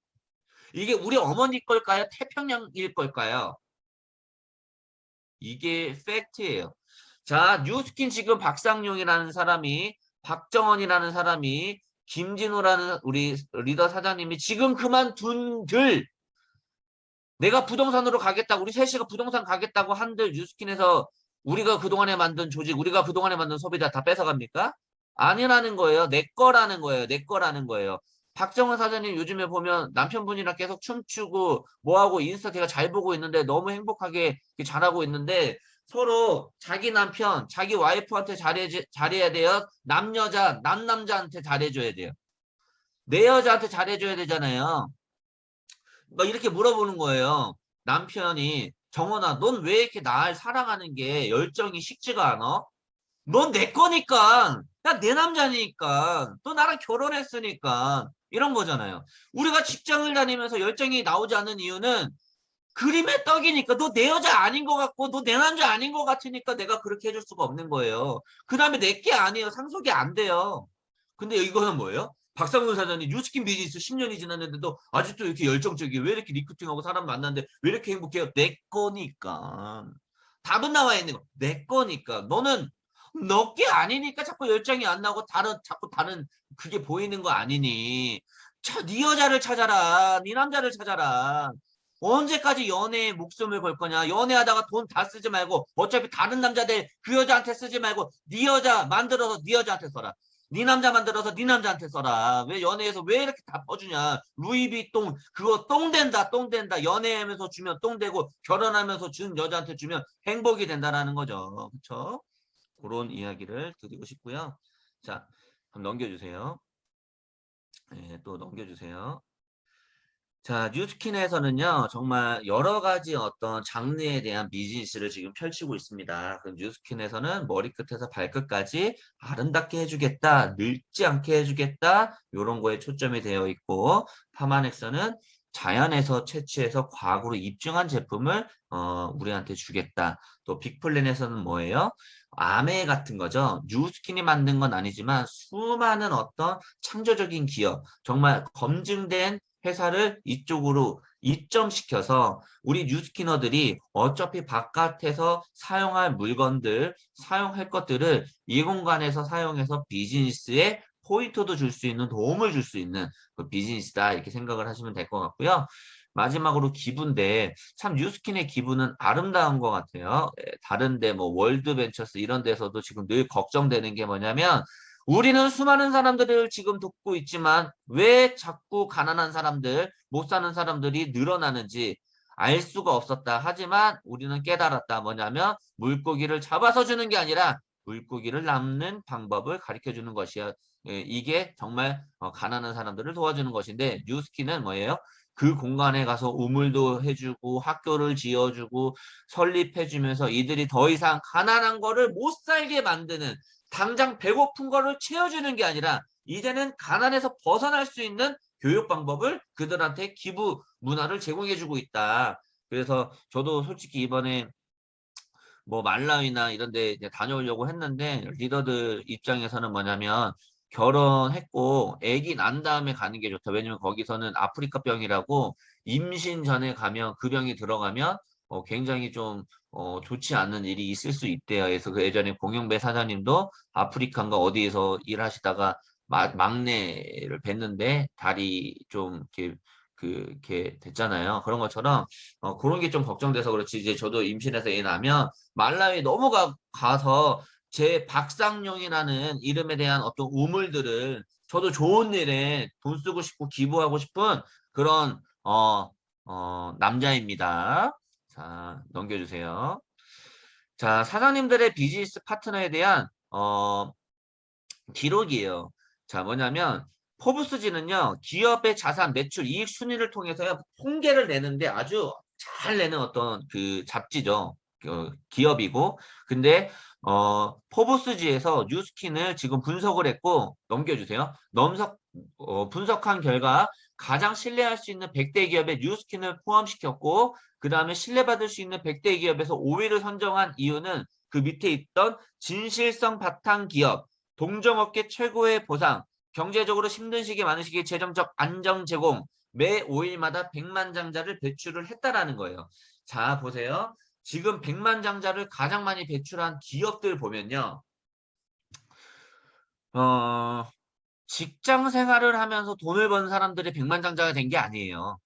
이게 우리 어머니 걸까요? 태평양일 걸까요? 이게 팩트예요. 자, 뉴스킨 지금 박상용이라는 사람이, 박정원이라는 사람이, 김진우라는 우리 리더 사장님이 지금 그만둔들, 내가 부동산으로 가겠다고, 우리 셋이가 부동산 가겠다고 한들 뉴스킨에서 우리가 그동안에 만든 조직, 우리가 그동안에 만든 소비자 다 뺏어갑니까? 아니라는 거예요. 내 거라는 거예요. 내 거라는 거예요. 박정원 사장님 요즘에 보면 남편분이랑 계속 춤추고 뭐하고 인스타 제가 잘 보고 있는데 너무 행복하게 잘하고 있는데 서로 자기 남편, 자기 와이프한테 잘해야 돼요. 남남자한테 잘해줘야 돼요. 내 여자한테 잘해줘야 되잖아요. 막 이렇게 물어보는 거예요. 남편이 정원아, 넌 왜 이렇게 날 사랑하는 게 열정이 식지가 않아? 넌 내 거니까. 나 내 남자니까. 또 나랑 결혼했으니까. 이런 거잖아요. 우리가 직장을 다니면서 열정이 나오지 않는 이유는 그림의 떡이니까 너 내 여자 아닌 것 같고 너 내 남자 아닌 것 같으니까 내가 그렇게 해줄 수가 없는 거예요. 그 다음에 내 게 아니에요. 상속이 안 돼요. 근데 이거는 뭐예요? 박상훈 사장님 뉴스킨 비즈니스 10년이 지났는데도 아직도 이렇게 열정적이에요. 왜 이렇게 리크팅하고 사람 만났는데 왜 이렇게 행복해요? 내 거니까. 답은 나와 있는 거. 내 거니까. 너는 너 게 아니니까 자꾸 열정이 안 나고 자꾸 다른 그게 보이는 거 아니니. 네 여자를 찾아라. 네 남자를 찾아라. 언제까지 연애에 목숨을 걸 거냐? 연애하다가 돈 다 쓰지 말고 어차피 다른 남자들 그 여자한테 쓰지 말고 네 여자 만들어서 네 여자한테 써라. 네 남자 만들어서 네 남자한테 써라. 왜 연애에서 왜 이렇게 다 퍼주냐. 루이비통 그거 똥 된다 똥 된다. 연애하면서 주면 똥 되고 결혼하면서 준 여자한테 주면 행복이 된다라는 거죠. 그렇죠? 그런 이야기를 드리고 싶고요. 자, 한번 넘겨주세요. 네, 또 넘겨주세요. 자, 뉴스킨에서는요, 정말 여러 가지 어떤 장르에 대한 비즈니스를 지금 펼치고 있습니다. 그 뉴스킨에서는 머리끝에서 발끝까지 아름답게 해주겠다, 늙지 않게 해주겠다, 이런 거에 초점이 되어 있고, 파마넥스는 자연에서 채취해서 과학으로 입증한 제품을 우리한테 주겠다. 또 빅플랜에서는 뭐예요? 아메 같은 거죠. 뉴스킨이 만든 건 아니지만 수많은 어떤 창조적인 기업, 정말 검증된 회사를 이쪽으로 입점시켜서 우리 뉴스키너들이 어차피 바깥에서 사용할 물건들, 사용할 것들을 이 공간에서 사용해서 비즈니스에 포인트도 줄 수 있는 도움을 줄 수 있는 그 비즈니스다 이렇게 생각을 하시면 될 것 같고요. 마지막으로 기부인데 참 뉴스킨의 기부는 아름다운 것 같아요. 다른데 뭐 월드벤처스 이런 데서도 지금 늘 걱정되는 게 뭐냐면 우리는 수많은 사람들을 지금 돕고 있지만 왜 자꾸 가난한 사람들, 못 사는 사람들이 늘어나는지 알 수가 없었다. 하지만 우리는 깨달았다. 뭐냐면 물고기를 잡아서 주는 게 아니라 물고기를 남는 방법을 가르쳐 주는 것이야. 이게 정말 가난한 사람들을 도와주는 것인데 뉴스키는 뭐예요? 그 공간에 가서 우물도 해주고 학교를 지어주고 설립해주면서 이들이 더 이상 가난한 거를 못 살게 만드는 당장 배고픈 거를 채워주는 게 아니라 이제는 가난에서 벗어날 수 있는 교육 방법을 그들한테 기부 문화를 제공해주고 있다. 그래서 저도 솔직히 이번에 뭐 말라위나 이런 데 이제 다녀오려고 했는데 리더들 입장에서는 뭐냐면 결혼했고 아기 난 다음에 가는 게 좋다. 왜냐면 거기서는 아프리카병이라고 임신 전에 가면 그 병이 들어가면 굉장히 좀 좋지 않은 일이 있을 수 있대요. 그래서 그 예전에 공영배 사장님도 아프리카인가 어디에서 일하시다가 막내를 뵀는데 다리 좀 이렇게 이렇게 됐잖아요. 그런 것처럼 그런 게 좀 걱정돼서 그렇지. 이제 저도 임신해서 애 나면 말라위 가서 제 박상용이라는 이름에 대한 어떤 우물들을 저도 좋은 일에 돈 쓰고 싶고 기부하고 싶은 그런 남자입니다. 자, 넘겨주세요. 자, 사장님들의 비즈니스 파트너에 대한 기록이에요. 자, 뭐냐면 포브스지는요, 기업의 자산, 매출, 이익 순위를 통해서요, 통계를 내는데 아주 잘 내는 어떤 그 잡지죠. 기업이고. 근데 포브스지에서 뉴스킨을 지금 분석을 했고 넘겨주세요. 분석한 결과 가장 신뢰할 수 있는 100대 기업에 뉴스킨을 포함시켰고 그 다음에 신뢰받을 수 있는 100대 기업에서 5위를 선정한 이유는 그 밑에 있던 진실성 바탕 기업, 동종업계 최고의 보상, 경제적으로 힘든 시기 많은 시기 재정적 안정 제공, 매 5일마다 100만 장자를 배출을 했다라는 거예요. 자, 보세요. 지금 100만 장자를 가장 많이 배출한 기업들 보면요. 직장 생활을 하면서 돈을 버는 사람들이 100만 장자가 된 게 아니에요.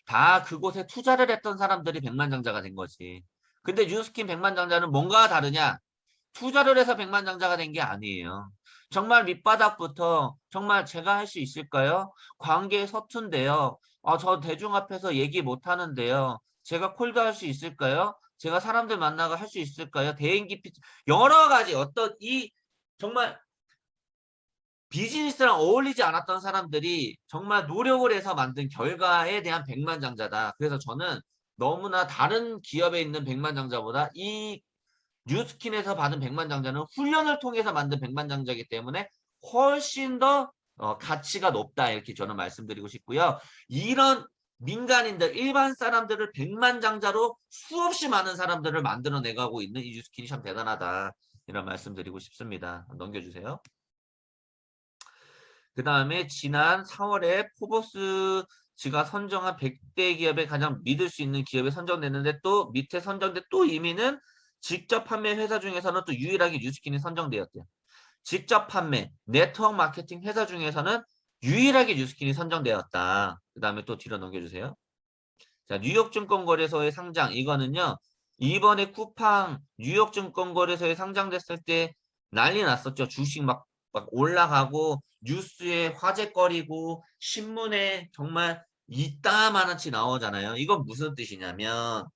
다 그곳에 투자를 했던 사람들이 100만 장자가 된 거지. 근데 뉴스킨 100만 장자는 뭔가 다르냐? 투자를 해서 100만 장자가 된 게 아니에요. 정말 밑바닥부터 정말 제가 할 수 있을까요? 관계 서툰데요. 저 대중 앞에서 얘기 못 하는데요. 제가 콜도 할 수 있을까요? 제가 사람들 만나고 할 수 있을까요? 대인기 피 여러 가지 어떤 이 정말 비즈니스랑 어울리지 않았던 사람들이 정말 노력을 해서 만든 결과에 대한 백만장자다. 그래서 저는 너무나 다른 기업에 있는 백만장자보다 이 뉴스킨에서 받은 백만장자는 훈련을 통해서 만든 백만장자이기 때문에 훨씬 더 가치가 높다. 이렇게 저는 말씀드리고 싶고요. 이런 민간인들, 일반 사람들을 백만장자로 수없이 많은 사람들을 만들어내가고 있는 이 뉴스킨이 참 대단하다. 이런 말씀드리고 싶습니다. 넘겨주세요. 그 다음에 지난 4월에 포버스지가 선정한 100대 기업에 가장 믿을 수 있는 기업에 선정됐는데 또 밑에 선정된 또 이미는 직접 판매 회사 중에서는 또 유일하게 뉴스킨이 선정되었대요. 직접 판매, 네트워크 마케팅 회사 중에서는 유일하게 뉴스킨이 선정되었다. 그 다음에 또 뒤로 넘겨주세요. 자, 뉴욕증권거래소의 상장. 이거는요. 이번에 쿠팡 뉴욕증권거래소에 상장됐을 때 난리 났었죠. 주식 막 막 올라가고 뉴스에 화제거리고 신문에 정말 이따만한치 나오잖아요. 이건 무슨 뜻이냐면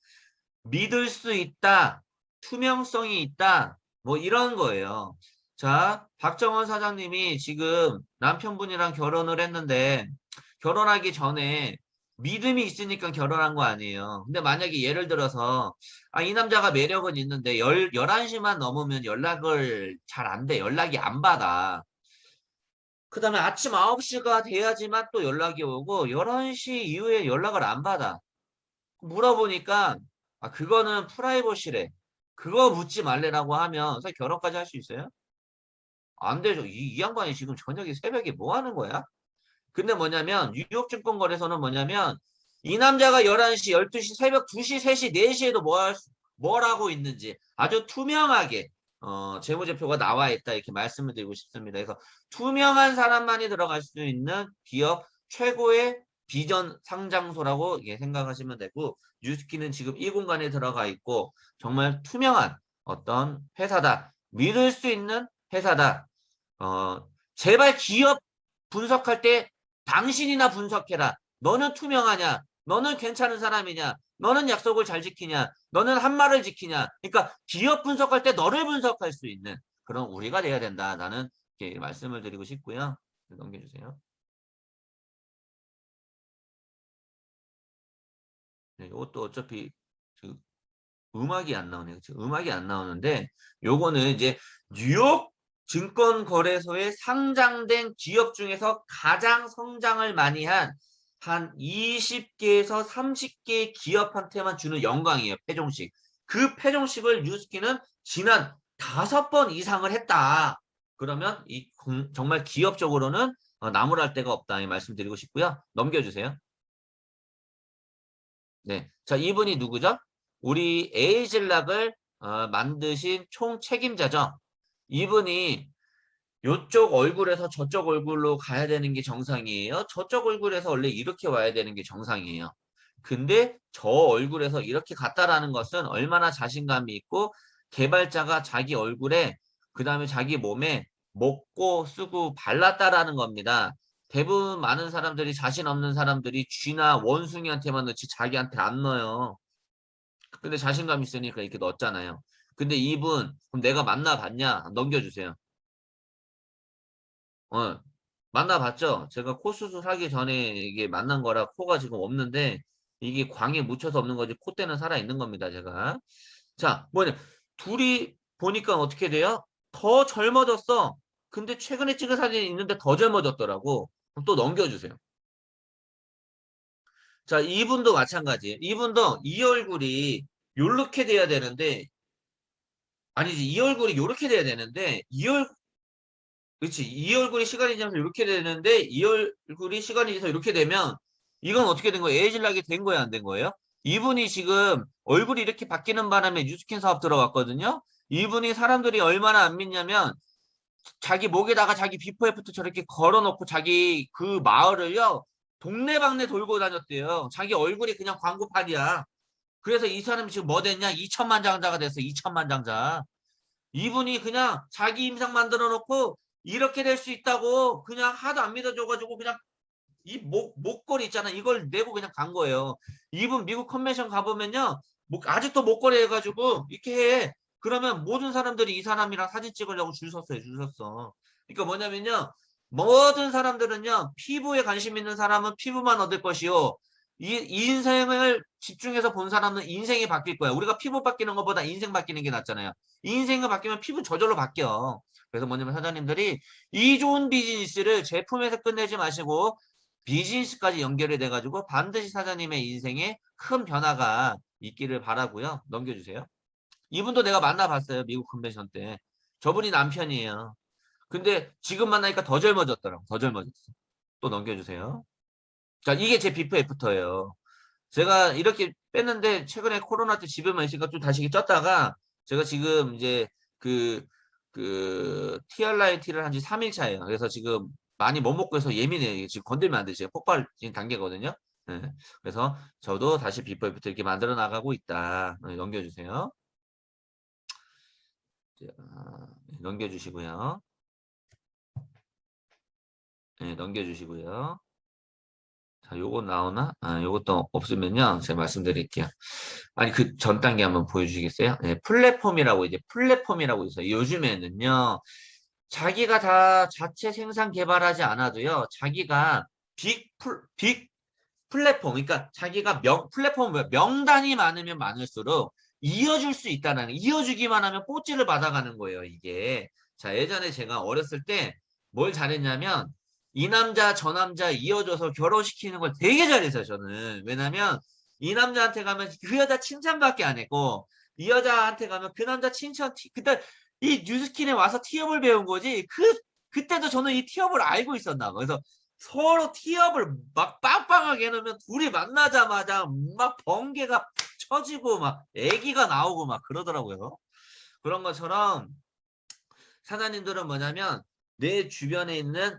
믿을 수 있다, 투명성이 있다, 뭐 이런 거예요. 자, 박정원 사장님이 지금 남편분이랑 결혼을 했는데 결혼하기 전에 믿음이 있으니까 결혼한 거 아니에요. 근데 만약에 예를 들어서 이 남자가 매력은 있는데 11시만 넘으면 연락을 잘 안 돼. 연락이 안 받아. 그 다음에 아침 9시가 돼야지만 또 연락이 오고 11시 이후에 연락을 안 받아. 물어보니까 그거는 프라이버시래. 그거 묻지 말래라고 하면 서 결혼까지 할 수 있어요? 안 되죠. 이 양반이 지금 저녁에 새벽에 뭐 하는 거야? 근데 뭐냐면 뉴욕증권 거래소는 뭐냐면 이 남자가 11시, 12시, 새벽 2시, 3시, 4시에도 뭘 하고 있는지 아주 투명하게 재무제표가 나와 있다 이렇게 말씀을 드리고 싶습니다. 그래서 투명한 사람만이 들어갈 수 있는 기업 최고의 비전 상장소라고 생각하시면 되고 뉴스키는 지금 이 공간에 들어가 있고 정말 투명한 어떤 회사다. 믿을 수 있는 회사다. 제발 기업 분석할 때 당신이나 분석해라. 너는 투명하냐? 너는 괜찮은 사람이냐? 너는 약속을 잘 지키냐? 너는 한 말을 지키냐? 그러니까 기업 분석할 때 너를 분석할 수 있는 그런 우리가 돼야 된다. 나는 이렇게 말씀을 드리고 싶고요. 넘겨주세요. 네, 이것도 어차피 그 음악이 안 나오네요. 그쵸? 음악이 안 나오는데 요거는 이제 뉴욕 증권거래소에 상장된 기업 중에서 가장 성장을 많이 한 20개에서 30개 기업한테만 주는 영광이에요. 패종식. 그 패종식을 뉴스키는 지난 5번 이상을 했다. 그러면 정말 기업적으로는 나무랄 데가 없다. 이 말씀드리고 싶고요. 넘겨주세요. 네. 자, 이분이 누구죠? 우리 에이즐락을 만드신 총 책임자죠. 이분이 요쪽 얼굴에서 저쪽 얼굴로 가야 되는 게 정상이에요. 저쪽 얼굴에서 원래 이렇게 와야 되는 게 정상이에요. 근데 저 얼굴에서 이렇게 갔다라는 것은 얼마나 자신감이 있고 개발자가 자기 얼굴에 그 다음에 자기 몸에 먹고 쓰고 발랐다라는 겁니다. 대부분 많은 사람들이 자신 없는 사람들이 쥐나 원숭이한테만 넣지 자기한테 안 넣어요. 근데 자신감 있으니까 이렇게 넣었잖아요. 근데 이분 그럼 내가 만나봤냐? 넘겨주세요. 어, 만나봤죠? 제가 코 수술하기 전에 이게 만난 거라 코가 지금 없는데 이게 광에 묻혀서 없는 거지 콧대는 살아있는 겁니다, 제가. 자, 뭐냐. 둘이 보니까 어떻게 돼요? 더 젊어졌어. 근데 최근에 찍은 사진이 있는데 더 젊어졌더라고. 그럼 또 넘겨주세요. 자, 이분도 마찬가지예요. 이분도 이 얼굴이 요렇게 돼야 되는데 아니지, 이 얼굴이 요렇게 돼야 되는데 그렇지. 이 얼굴이 시간이 지나서 이렇게 되는데 이 얼굴이 시간이 지나서 이렇게 되면 이건 어떻게 된 거예요? 에이즐락이 된 거예요? 안 된 거예요? 이분이 지금 얼굴이 이렇게 바뀌는 바람에 뉴스킨 사업 들어갔거든요. 이분이 사람들이 얼마나 안 믿냐면 자기 목에다가 자기 비포 애프터 저렇게 걸어놓고 자기 그 마을을요. 동네방네 돌고 다녔대요. 자기 얼굴이 그냥 광고판이야. 그래서 이 사람이 지금 뭐 됐냐? 2천만 장자가 됐어. 2천만 장자. 이분이 그냥 자기 임상 만들어 놓고 이렇게 될 수 있다고 그냥 하도 안 믿어줘가지고 그냥 이 목걸이 있잖아. 이걸 내고 그냥 간 거예요. 이분 미국 컨벤션 가보면요. 아직도 목걸이 해가지고 이렇게 해. 그러면 모든 사람들이 이 사람이랑 사진 찍으려고 줄 섰어요. 줄 섰어. 그러니까 뭐냐면요. 모든 사람들은요. 피부에 관심 있는 사람은 피부만 얻을 것이요. 이 인생을 집중해서 본 사람은 인생이 바뀔 거야. 우리가 피부 바뀌는 것보다 인생 바뀌는 게 낫잖아요. 인생이 바뀌면 피부 저절로 바뀌어. 그래서 뭐냐면 사장님들이 이 좋은 비즈니스를 제품에서 끝내지 마시고 비즈니스까지 연결이 돼가지고 반드시 사장님의 인생에 큰 변화가 있기를 바라고요. 넘겨주세요. 이분도 내가 만나봤어요. 미국 컨벤션 때. 저분이 남편이에요. 근데 지금 만나니까 더 젊어졌더라고. 더 젊어졌어. 또 넘겨주세요. 자, 이게 제 비포 애프터예요. 제가 이렇게 뺐는데 최근에 코로나 때 집에만 있으니까 좀 다시 쪘다가 제가 지금 이제 그, TRIT를 한 지 3일 차예요. 그래서 지금 많이 못 먹고 해서 예민해요. 지금 건들면 안 되죠. 폭발진 단계거든요. 네. 그래서 저도 다시 비포 애프터 이렇게 만들어 나가고 있다. 넘겨주세요. 자, 넘겨주시고요. 네, 넘겨주시고요. 자, 요거 나오나? 아, 요것도 없으면요. 제가 말씀드릴게요. 아니, 그 전 단계 한번 보여주시겠어요? 네, 플랫폼이라고 이제 플랫폼이라고 있어요. 요즘에는요. 자기가 다 자체 생산 개발하지 않아도요. 자기가 빅 플랫폼, 그러니까 자기가 플랫폼, 명단이 많으면 많을수록 이어줄 수 있다는, 이어주기만 하면 뽀찌를 받아가는 거예요, 이게. 자, 예전에 제가 어렸을 때 뭘 잘했냐면, 이 남자, 저 남자 이어줘서 결혼시키는 걸 되게 잘했어요, 저는. 왜냐면, 이 남자한테 가면 그 여자 칭찬밖에 안 했고, 이 여자한테 가면 그 남자 칭찬, 그때 이 뉴스킨에 와서 티업을 배운 거지, 그때도 저는 이 티업을 알고 있었나 봐. 그래서 서로 티업을 막 빵빵하게 해놓으면 둘이 만나자마자 막 번개가 쳐지고 막 애기가 나오고 막 그러더라고요. 그런 것처럼 사장님들은 뭐냐면 내 주변에 있는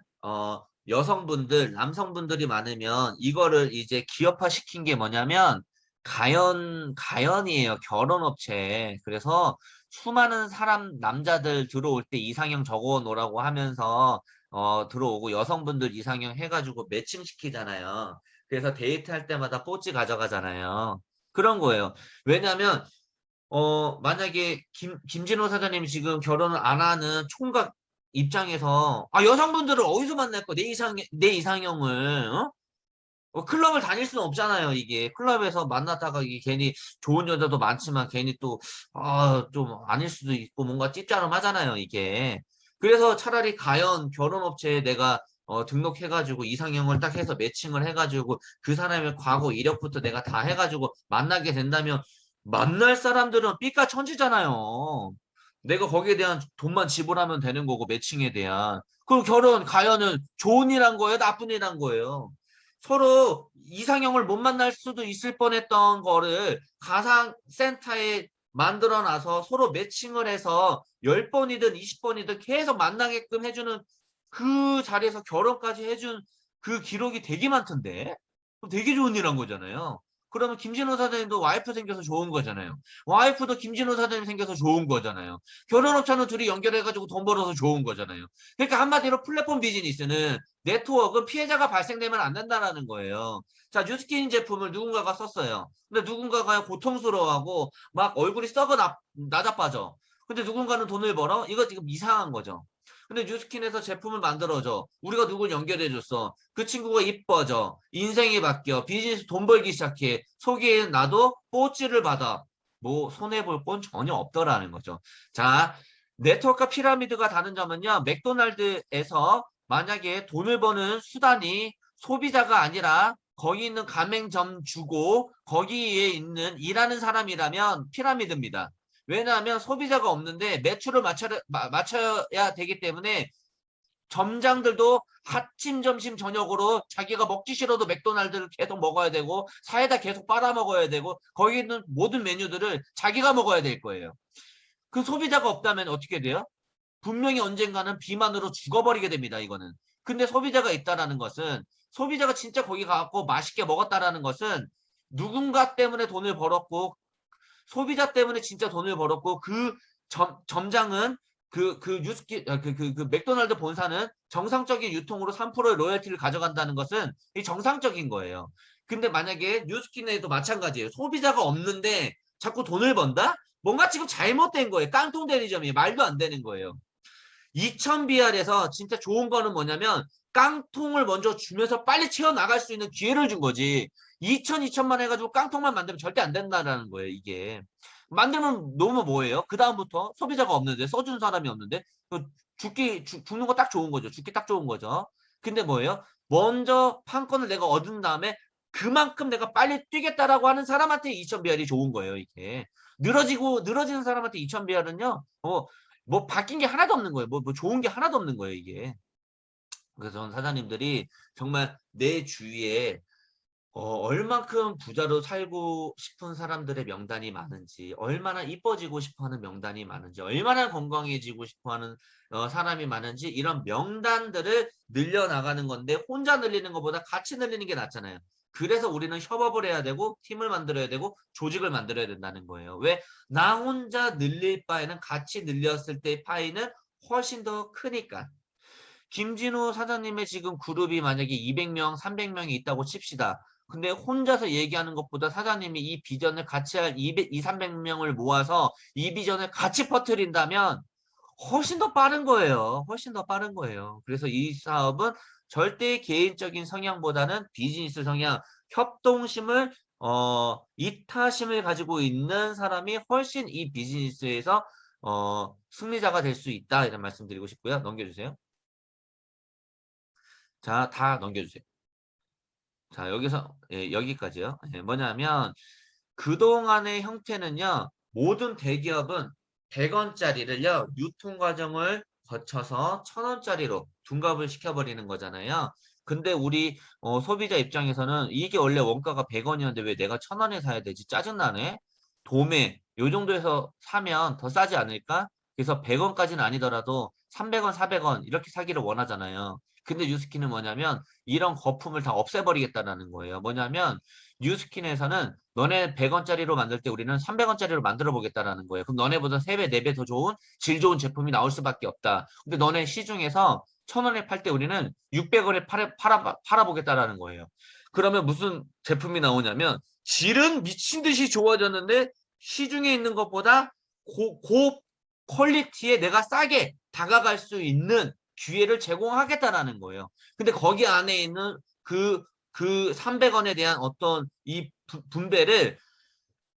여성분들, 남성분들이 많으면 이거를 이제 기업화 시킨 게 뭐냐면 가연이에요. 결혼업체. 그래서 수많은 사람, 남자들 들어올 때 이상형 적어 놓으라고 하면서 들어오고 여성분들 이상형 해가지고 매칭시키잖아요. 그래서 데이트할 때마다 뽀찌 가져가잖아요. 그런 거예요. 왜냐면 만약에 김진호 사장님이 지금 결혼을 안 하는 총각 입장에서, 아, 여성분들을 어디서 만날 거, 내 이상형을, 클럽을 다닐 수는 없잖아요, 이게. 클럽에서 만났다가 이게 괜히 좋은 여자도 많지만 괜히 또, 좀 아닐 수도 있고 뭔가 찝짜름하잖아요, 이게. 그래서 차라리 가연 결혼업체에 내가 등록해가지고 이상형을 딱 해서 매칭을 해가지고 그 사람의 과거 이력부터 내가 다 해가지고 만나게 된다면 만날 사람들은 삐까천지잖아요. 내가 거기에 대한 돈만 지불하면 되는 거고 매칭에 대한. 그럼 가연은 좋은 일한 거예요? 나쁜 일한 거예요? 서로 이상형을 못 만날 수도 있을 뻔했던 거를 가상센터에 만들어 놔서 서로 매칭을 해서 10번이든 20번이든 계속 만나게끔 해주는 그 자리에서 결혼까지 해준 그 기록이 되게 많던데? 그럼 되게 좋은 일 한 거잖아요. 그러면 김진호 사장님도 와이프 생겨서 좋은 거잖아요. 와이프도 김진호 사장님 생겨서 좋은 거잖아요. 결혼업체는 둘이 연결해가지고 돈 벌어서 좋은 거잖아요. 그러니까 한마디로 플랫폼 비즈니스는 네트워크는 피해자가 발생되면 안 된다라는 거예요. 자, 뉴스킨 제품을 누군가가 썼어요. 근데 누군가가 고통스러워하고 막 얼굴이 나자빠져. 근데 누군가는 돈을 벌어? 이거 지금 이상한 거죠. 근데 뉴스킨에서 제품을 만들어줘. 우리가 누굴 연결해줬어. 그 친구가 이뻐져. 인생이 바뀌어. 비즈니스 돈 벌기 시작해. 속에 나도 뽀찌를 받아. 뭐 손해볼 건 전혀 없더라는 거죠. 자, 네트워크 피라미드가 다른 점은요. 맥도날드에서 만약에 돈을 버는 수단이 소비자가 아니라 거기 있는 가맹점 주고 거기에 있는 일하는 사람이라면 피라미드입니다. 왜냐하면 소비자가 없는데 매출을 맞춰야 되기 때문에 점장들도 아침, 점심, 저녁으로 자기가 먹기 싫어도 맥도날드를 계속 먹어야 되고 사이다 계속 빨아먹어야 되고 거기 있는 모든 메뉴들을 자기가 먹어야 될 거예요. 그 소비자가 없다면 어떻게 돼요? 분명히 언젠가는 비만으로 죽어버리게 됩니다, 이거는. 근데 소비자가 있다라는 것은 소비자가 진짜 거기 가고 맛있게 먹었다라는 것은 누군가 때문에 돈을 벌었고 소비자 때문에 진짜 돈을 벌었고 그 점장은 그 맥도날드 본사는 정상적인 유통으로 3%의 로열티를 가져간다는 것은 이 정상적인 거예요. 근데 만약에 뉴스킨에도 마찬가지예요. 소비자가 없는데 자꾸 돈을 번다? 뭔가 지금 잘못된 거예요. 깡통 대리점이 말도 안 되는 거예요. 2000BR에서 진짜 좋은 거는 뭐냐면 깡통을 먼저 주면서 빨리 채워나갈 수 있는 기회를 준 거지. 2000만 해가지고 깡통만 만들면 절대 안 된다라는 거예요, 이게. 만들면 너무 뭐예요? 그 다음부터 소비자가 없는데, 써준 사람이 없는데, 죽는 거 딱 좋은 거죠. 죽기 딱 좋은 거죠. 근데 뭐예요? 먼저 판권을 내가 얻은 다음에 그만큼 내가 빨리 뛰겠다라고 하는 사람한테 2000BR이 좋은 거예요, 이게. 늘어지는 사람한테 2000BR은요, 뭐 바뀐 게 하나도 없는 거예요. 뭐 좋은 게 하나도 없는 거예요, 이게. 그래서 저는 사장님들이 정말 내 주위에 얼만큼 부자로 살고 싶은 사람들의 명단이 많은지, 얼마나 이뻐지고 싶어 하는 명단이 많은지, 얼마나 건강해지고 싶어 하는 사람이 많은지, 이런 명단들을 늘려나가는 건데, 혼자 늘리는 것보다 같이 늘리는 게 낫잖아요. 그래서 우리는 협업을 해야 되고, 팀을 만들어야 되고, 조직을 만들어야 된다는 거예요. 왜? 나 혼자 늘릴 바에는 같이 늘렸을 때 파이는 훨씬 더 크니까. 김진우 사장님의 지금 그룹이 만약에 200명, 300명이 있다고 칩시다. 근데 혼자서 얘기하는 것보다 사장님이 이 비전을 같이 할 200, 2, 300명을 모아서 이 비전을 같이 퍼뜨린다면 훨씬 더 빠른 거예요. 훨씬 더 빠른 거예요. 그래서 이 사업은 절대 개인적인 성향보다는 비즈니스 성향, 협동심을, 이타심을 가지고 있는 사람이 훨씬 이 비즈니스에서, 승리자가 될 수 있다. 이런 말씀 드리고 싶고요. 넘겨주세요. 자, 다 넘겨주세요. 자, 여기서, 예, 여기까지요. 예, 뭐냐면, 그동안의 형태는요, 모든 대기업은 100원짜리를요, 유통 과정을 거쳐서 1000원짜리로 둔갑을 시켜버리는 거잖아요. 근데 우리 소비자 입장에서는 이게 원래 원가가 100원이었는데 왜 내가 1000원에 사야 되지? 짜증나네. 도매, 요 정도에서 사면 더 싸지 않을까? 그래서 100원까지는 아니더라도 300원, 400원 이렇게 사기를 원하잖아요. 근데 뉴스킨은 뭐냐면 이런 거품을 다 없애버리겠다라는 거예요. 뭐냐면 뉴스킨에서는 너네 100원짜리로 만들 때 우리는 300원짜리로 만들어 보겠다라는 거예요. 그럼 너네보다 3배, 4배 더 좋은 질 좋은 제품이 나올 수밖에 없다. 근데 너네 시중에서 1000원에 팔 때 우리는 600원에 팔아보겠다라는 거예요. 그러면 무슨 제품이 나오냐면 질은 미친 듯이 좋아졌는데 시중에 있는 것보다 고 퀄리티에 내가 싸게 다가갈 수 있는 기회를 제공하겠다라는 거예요. 근데 거기 안에 있는 그 300원에 대한 어떤 이 분배를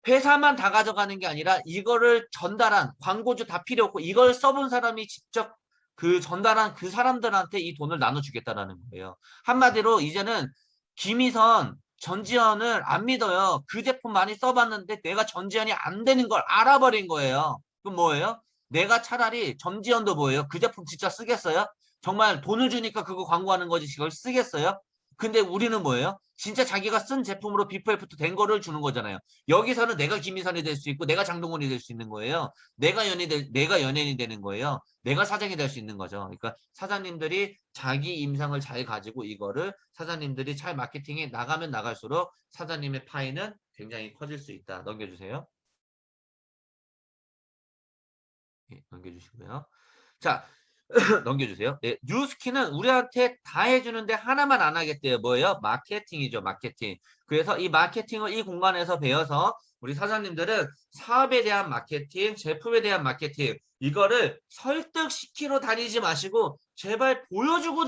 회사만 다 가져가는 게 아니라 이거를 전달한 광고주 다 필요 없고 이걸 써본 사람이 직접 그 전달한 그 사람들한테 이 돈을 나눠주겠다라는 거예요. 한마디로 이제는 김희선, 전지현을 안 믿어요. 그 제품 많이 써봤는데 내가 전지현이 안 되는 걸 알아버린 거예요. 그럼 뭐예요? 내가 차라리 전지현도 뭐예요? 그 제품 진짜 쓰겠어요? 정말 돈을 주니까 그거 광고하는 거지 그걸 쓰겠어요? 근데 우리는 뭐예요? 진짜 자기가 쓴 제품으로 비포 애프터 된 거를 주는 거잖아요. 여기서는 내가 김희선이 될 수 있고 내가 장동건이 될 수 있는 거예요. 내가 연예인이 되는 거예요. 내가 사장이 될 수 있는 거죠. 그러니까 사장님들이 자기 임상을 잘 가지고 이거를 사장님들이 잘 마케팅에 나가면 나갈수록 사장님의 파이는 굉장히 커질 수 있다. 넘겨주세요. 예, 넘겨주시고요. 자, 넘겨주세요. 네, 뉴스키는 우리한테 다 해주는데 하나만 안 하겠대요. 뭐예요? 마케팅이죠, 마케팅. 그래서 이 마케팅을 이 공간에서 배워서 우리 사장님들은 사업에 대한 마케팅, 제품에 대한 마케팅, 이거를 설득시키러 다니지 마시고 제발 보여주고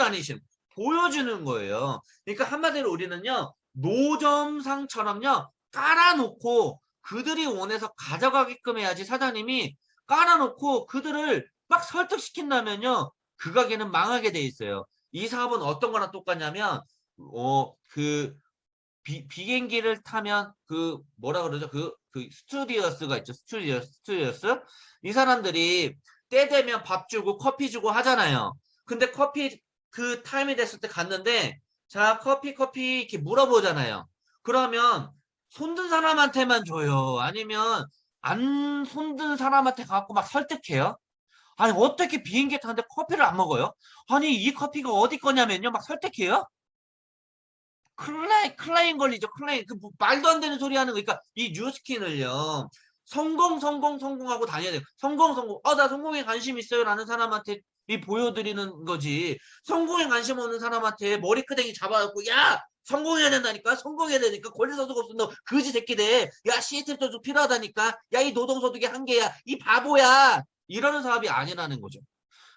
보여주는 거예요. 그러니까 한마디로 우리는요, 노점상처럼요, 깔아놓고 그들이 원해서 가져가게끔 해야지 사장님이 깔아놓고 그들을 막 설득시킨다면요. 그 가게는 망하게 돼 있어요. 이 사업은 어떤 거랑 똑같냐면 그 비행기를 타면 그 뭐라 그러죠? 그 스튜디오스가 있죠. 스튜디오스. 이 사람들이 때 되면 밥 주고 커피 주고 하잖아요. 근데 커피 그 타임이 됐을 때 갔는데 자, 커피 이렇게 물어보잖아요. 그러면 손든 사람한테만 줘요. 아니면 안 손든 사람한테 갖고 막 설득해요. 아니 어떻게 비행기 타는데 커피를 안 먹어요? 아니 이 커피가 어디 거냐면요 막 설득해요. 클라인 걸리죠. 클라인 그 뭐 말도 안 되는 소리 하는 거. 그러니까 이 뉴스킨을요. 성공하고 다녀야 돼요. 성공. 나 성공에 관심 있어요라는 사람한테 이 보여드리는 거지. 성공에 관심 없는 사람한테 머리끄댕이 잡아갖고 야 성공해야 된다니까 성공해야 되니까 권리소득 없으면 너 거지 새끼들 야 시스템 소득 필요하다니까 야 이 노동소득이 한계야 이 바보야 이러는 사업이 아니라는 거죠.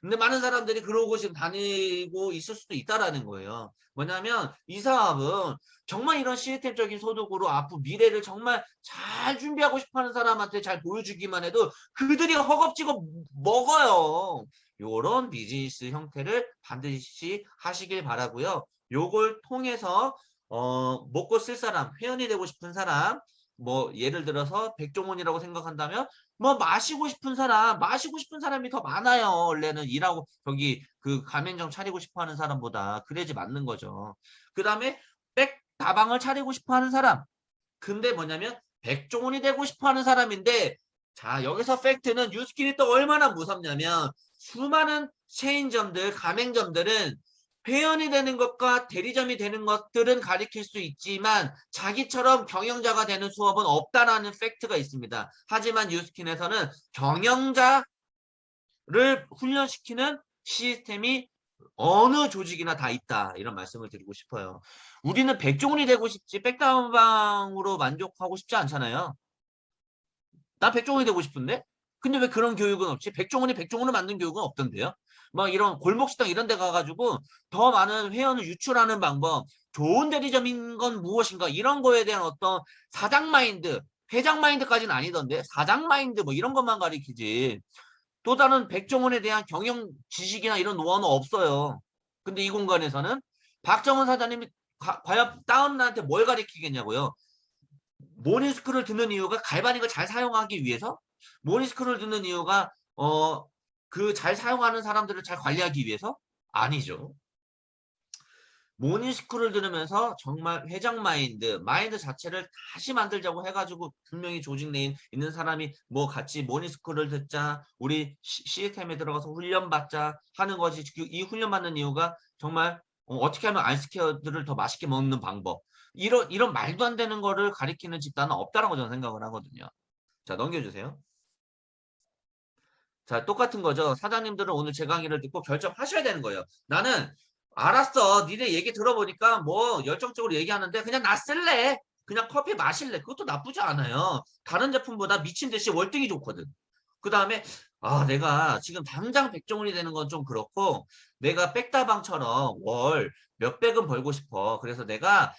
근데 많은 사람들이 그러고 지금 다니고 있을 수도 있다라는 거예요. 뭐냐면 이 사업은 정말 이런 시스템적인 소득으로 앞으로 미래를 정말 잘 준비하고 싶어하는 사람한테 잘 보여주기만 해도 그들이 허겁지겁 먹어요. 요런 비즈니스 형태를 반드시 하시길 바라고요. 요걸 통해서 먹고 쓸 사람, 회원이 되고 싶은 사람, 뭐 예를 들어서 백종원이라고 생각한다면 뭐 마시고 싶은 사람이 더 많아요. 원래는 일하고 저기 그 가맹점 차리고 싶어 하는 사람보다 그래야지 맞는 거죠. 그다음에 백다방을 차리고 싶어 하는 사람. 근데 뭐냐면 백종원이 되고 싶어 하는 사람인데 자, 여기서 팩트는 뉴스킨이 또 얼마나 무섭냐면 수많은 체인점들, 가맹점들은 회원이 되는 것과 대리점이 되는 것들은 가리킬 수 있지만 자기처럼 경영자가 되는 수업은 없다라는 팩트가 있습니다. 하지만 뉴스킨에서는 경영자를 훈련시키는 시스템이 어느 조직이나 다 있다. 이런 말씀을 드리고 싶어요. 우리는 백종원이 되고 싶지 백다방으로 만족하고 싶지 않잖아요. 나 백종원이 되고 싶은데? 근데 왜 그런 교육은 없지? 백종원이 백종원을 만든 교육은 없던데요? 막 이런 골목식당 이런 데 가가지고 더 많은 회원을 유출하는 방법, 좋은 대리점인 건 무엇인가 이런 거에 대한 어떤 사장 마인드, 회장 마인드까지는 아니던데 사장 마인드 뭐 이런 것만 가리키지. 또 다른 백종원에 대한 경영 지식이나 이런 노하우는 없어요. 근데 이 공간에서는 박정원 사장님이 과연 다운한테 뭘 가리키겠냐고요. 모니스크를 듣는 이유가 갈바닉을 잘 사용하기 위해서? 모니스크를 듣는 이유가 그 잘 사용하는 사람들을 잘 관리하기 위해서? 아니죠. 모니스크를 들으면서 정말 회장 마인드 자체를 다시 만들자고 해가지고 분명히 조직 내에 있는 사람이 뭐 같이 모니스크를 듣자, 우리 시스템에 들어가서 훈련받자 하는 것이 이 훈련받는 이유가 정말 어떻게 하면 알스케어들을 더 맛있게 먹는 방법. 이런 말도 안 되는 거를 가리키는 집단은 없다라고 저는 생각을 하거든요. 자, 넘겨주세요. 자, 똑같은 거죠. 사장님들은 오늘 제 강의를 듣고 결정하셔야 되는 거예요. 나는 알았어. 니네 얘기 들어보니까 뭐 열정적으로 얘기하는데 그냥 나 쓸래. 그냥 커피 마실래. 그것도 나쁘지 않아요. 다른 제품보다 미친 듯이 월등히 좋거든. 그 다음에 내가 지금 당장 백종원이 되는 건 좀 그렇고 내가 백다방처럼 월 몇백은 벌고 싶어. 그래서 내가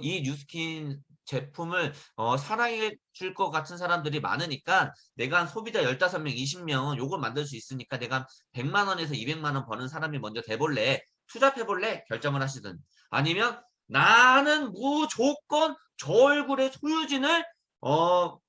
이 뉴스킨 제품을 사랑해 줄 것 같은 사람들이 많으니까 내가 한 소비자 15명, 20명은 요걸 만들 수 있으니까 내가 100만 원에서 200만 원 버는 사람이 먼저 돼볼래? 투잡해볼래? 결정을 하시든 아니면 나는 무조건 저 얼굴의 소유진을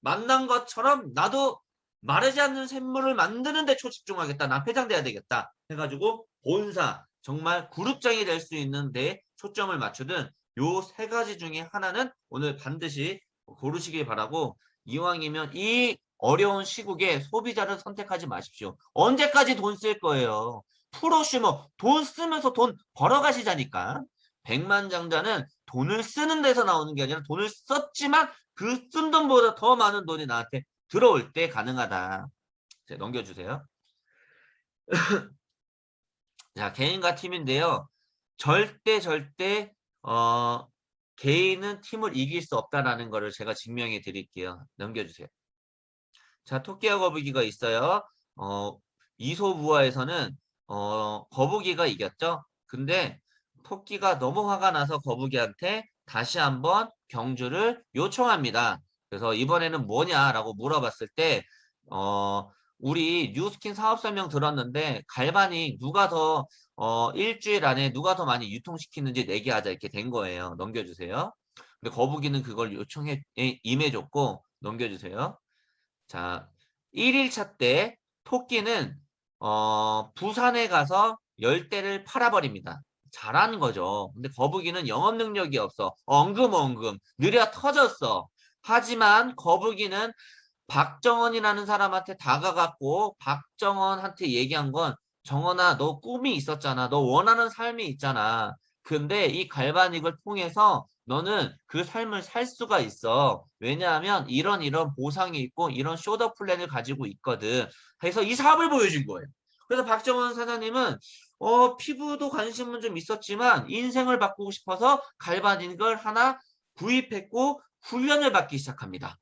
만난 것처럼 나도 마르지 않는 샘물을 만드는 데 초집중하겠다. 나 회장돼야 되겠다. 해가지고 본사 정말 그룹장이 될 수 있는 데 초점을 맞추든 요 세 가지 중에 하나는 오늘 반드시 고르시길 바라고 이왕이면 이 어려운 시국에 소비자를 선택하지 마십시오. 언제까지 돈 쓸 거예요? 프로슈머 돈 쓰면서 돈 벌어가시자니까. 백만장자는 돈을 쓰는 데서 나오는 게 아니라 돈을 썼지만 그 쓴 돈보다 더 많은 돈이 나한테 들어올 때 가능하다. 자, 넘겨주세요. 자, 개인과 팀인데요. 절대 개인은 팀을 이길 수 없다라는 것을 제가 증명해 드릴게요. 넘겨주세요. 자, 토끼와 거북이가 있어요. 어, 이소부화에서는 거북이가 이겼죠. 근데 토끼가 너무 화가 나서 거북이한테 다시 한번 경주를 요청합니다. 그래서 이번에는 뭐냐라고 물어봤을 때 우리 뉴스킨 사업 설명 들었는데 갈바닉 누가 더 일주일 안에 누가 더 많이 유통시키는지 내기하자 이렇게 된 거예요. 넘겨주세요. 근데 거북이는 그걸 요청해 임해줬고 넘겨주세요. 자, 1일차 때 토끼는 부산에 가서 열대를 팔아버립니다. 잘하는 거죠. 근데 거북이는 영업 능력이 없어. 엉금엉금 느려 터졌어. 하지만 거북이는 박정원이라는 사람한테 다가갔고 박정원한테 얘기한 건 정원아 너 꿈이 있었잖아. 너 원하는 삶이 있잖아. 근데 이 갈바닉을 통해서 너는 그 삶을 살 수가 있어. 왜냐하면 이런 보상이 있고 이런 쇼더 플랜을 가지고 있거든. 그래서 이 사업을 보여준 거예요. 그래서 박정원 사장님은 피부도 관심은 좀 있었지만 인생을 바꾸고 싶어서 갈바닉을 하나 구입했고 훈련을 받기 시작합니다.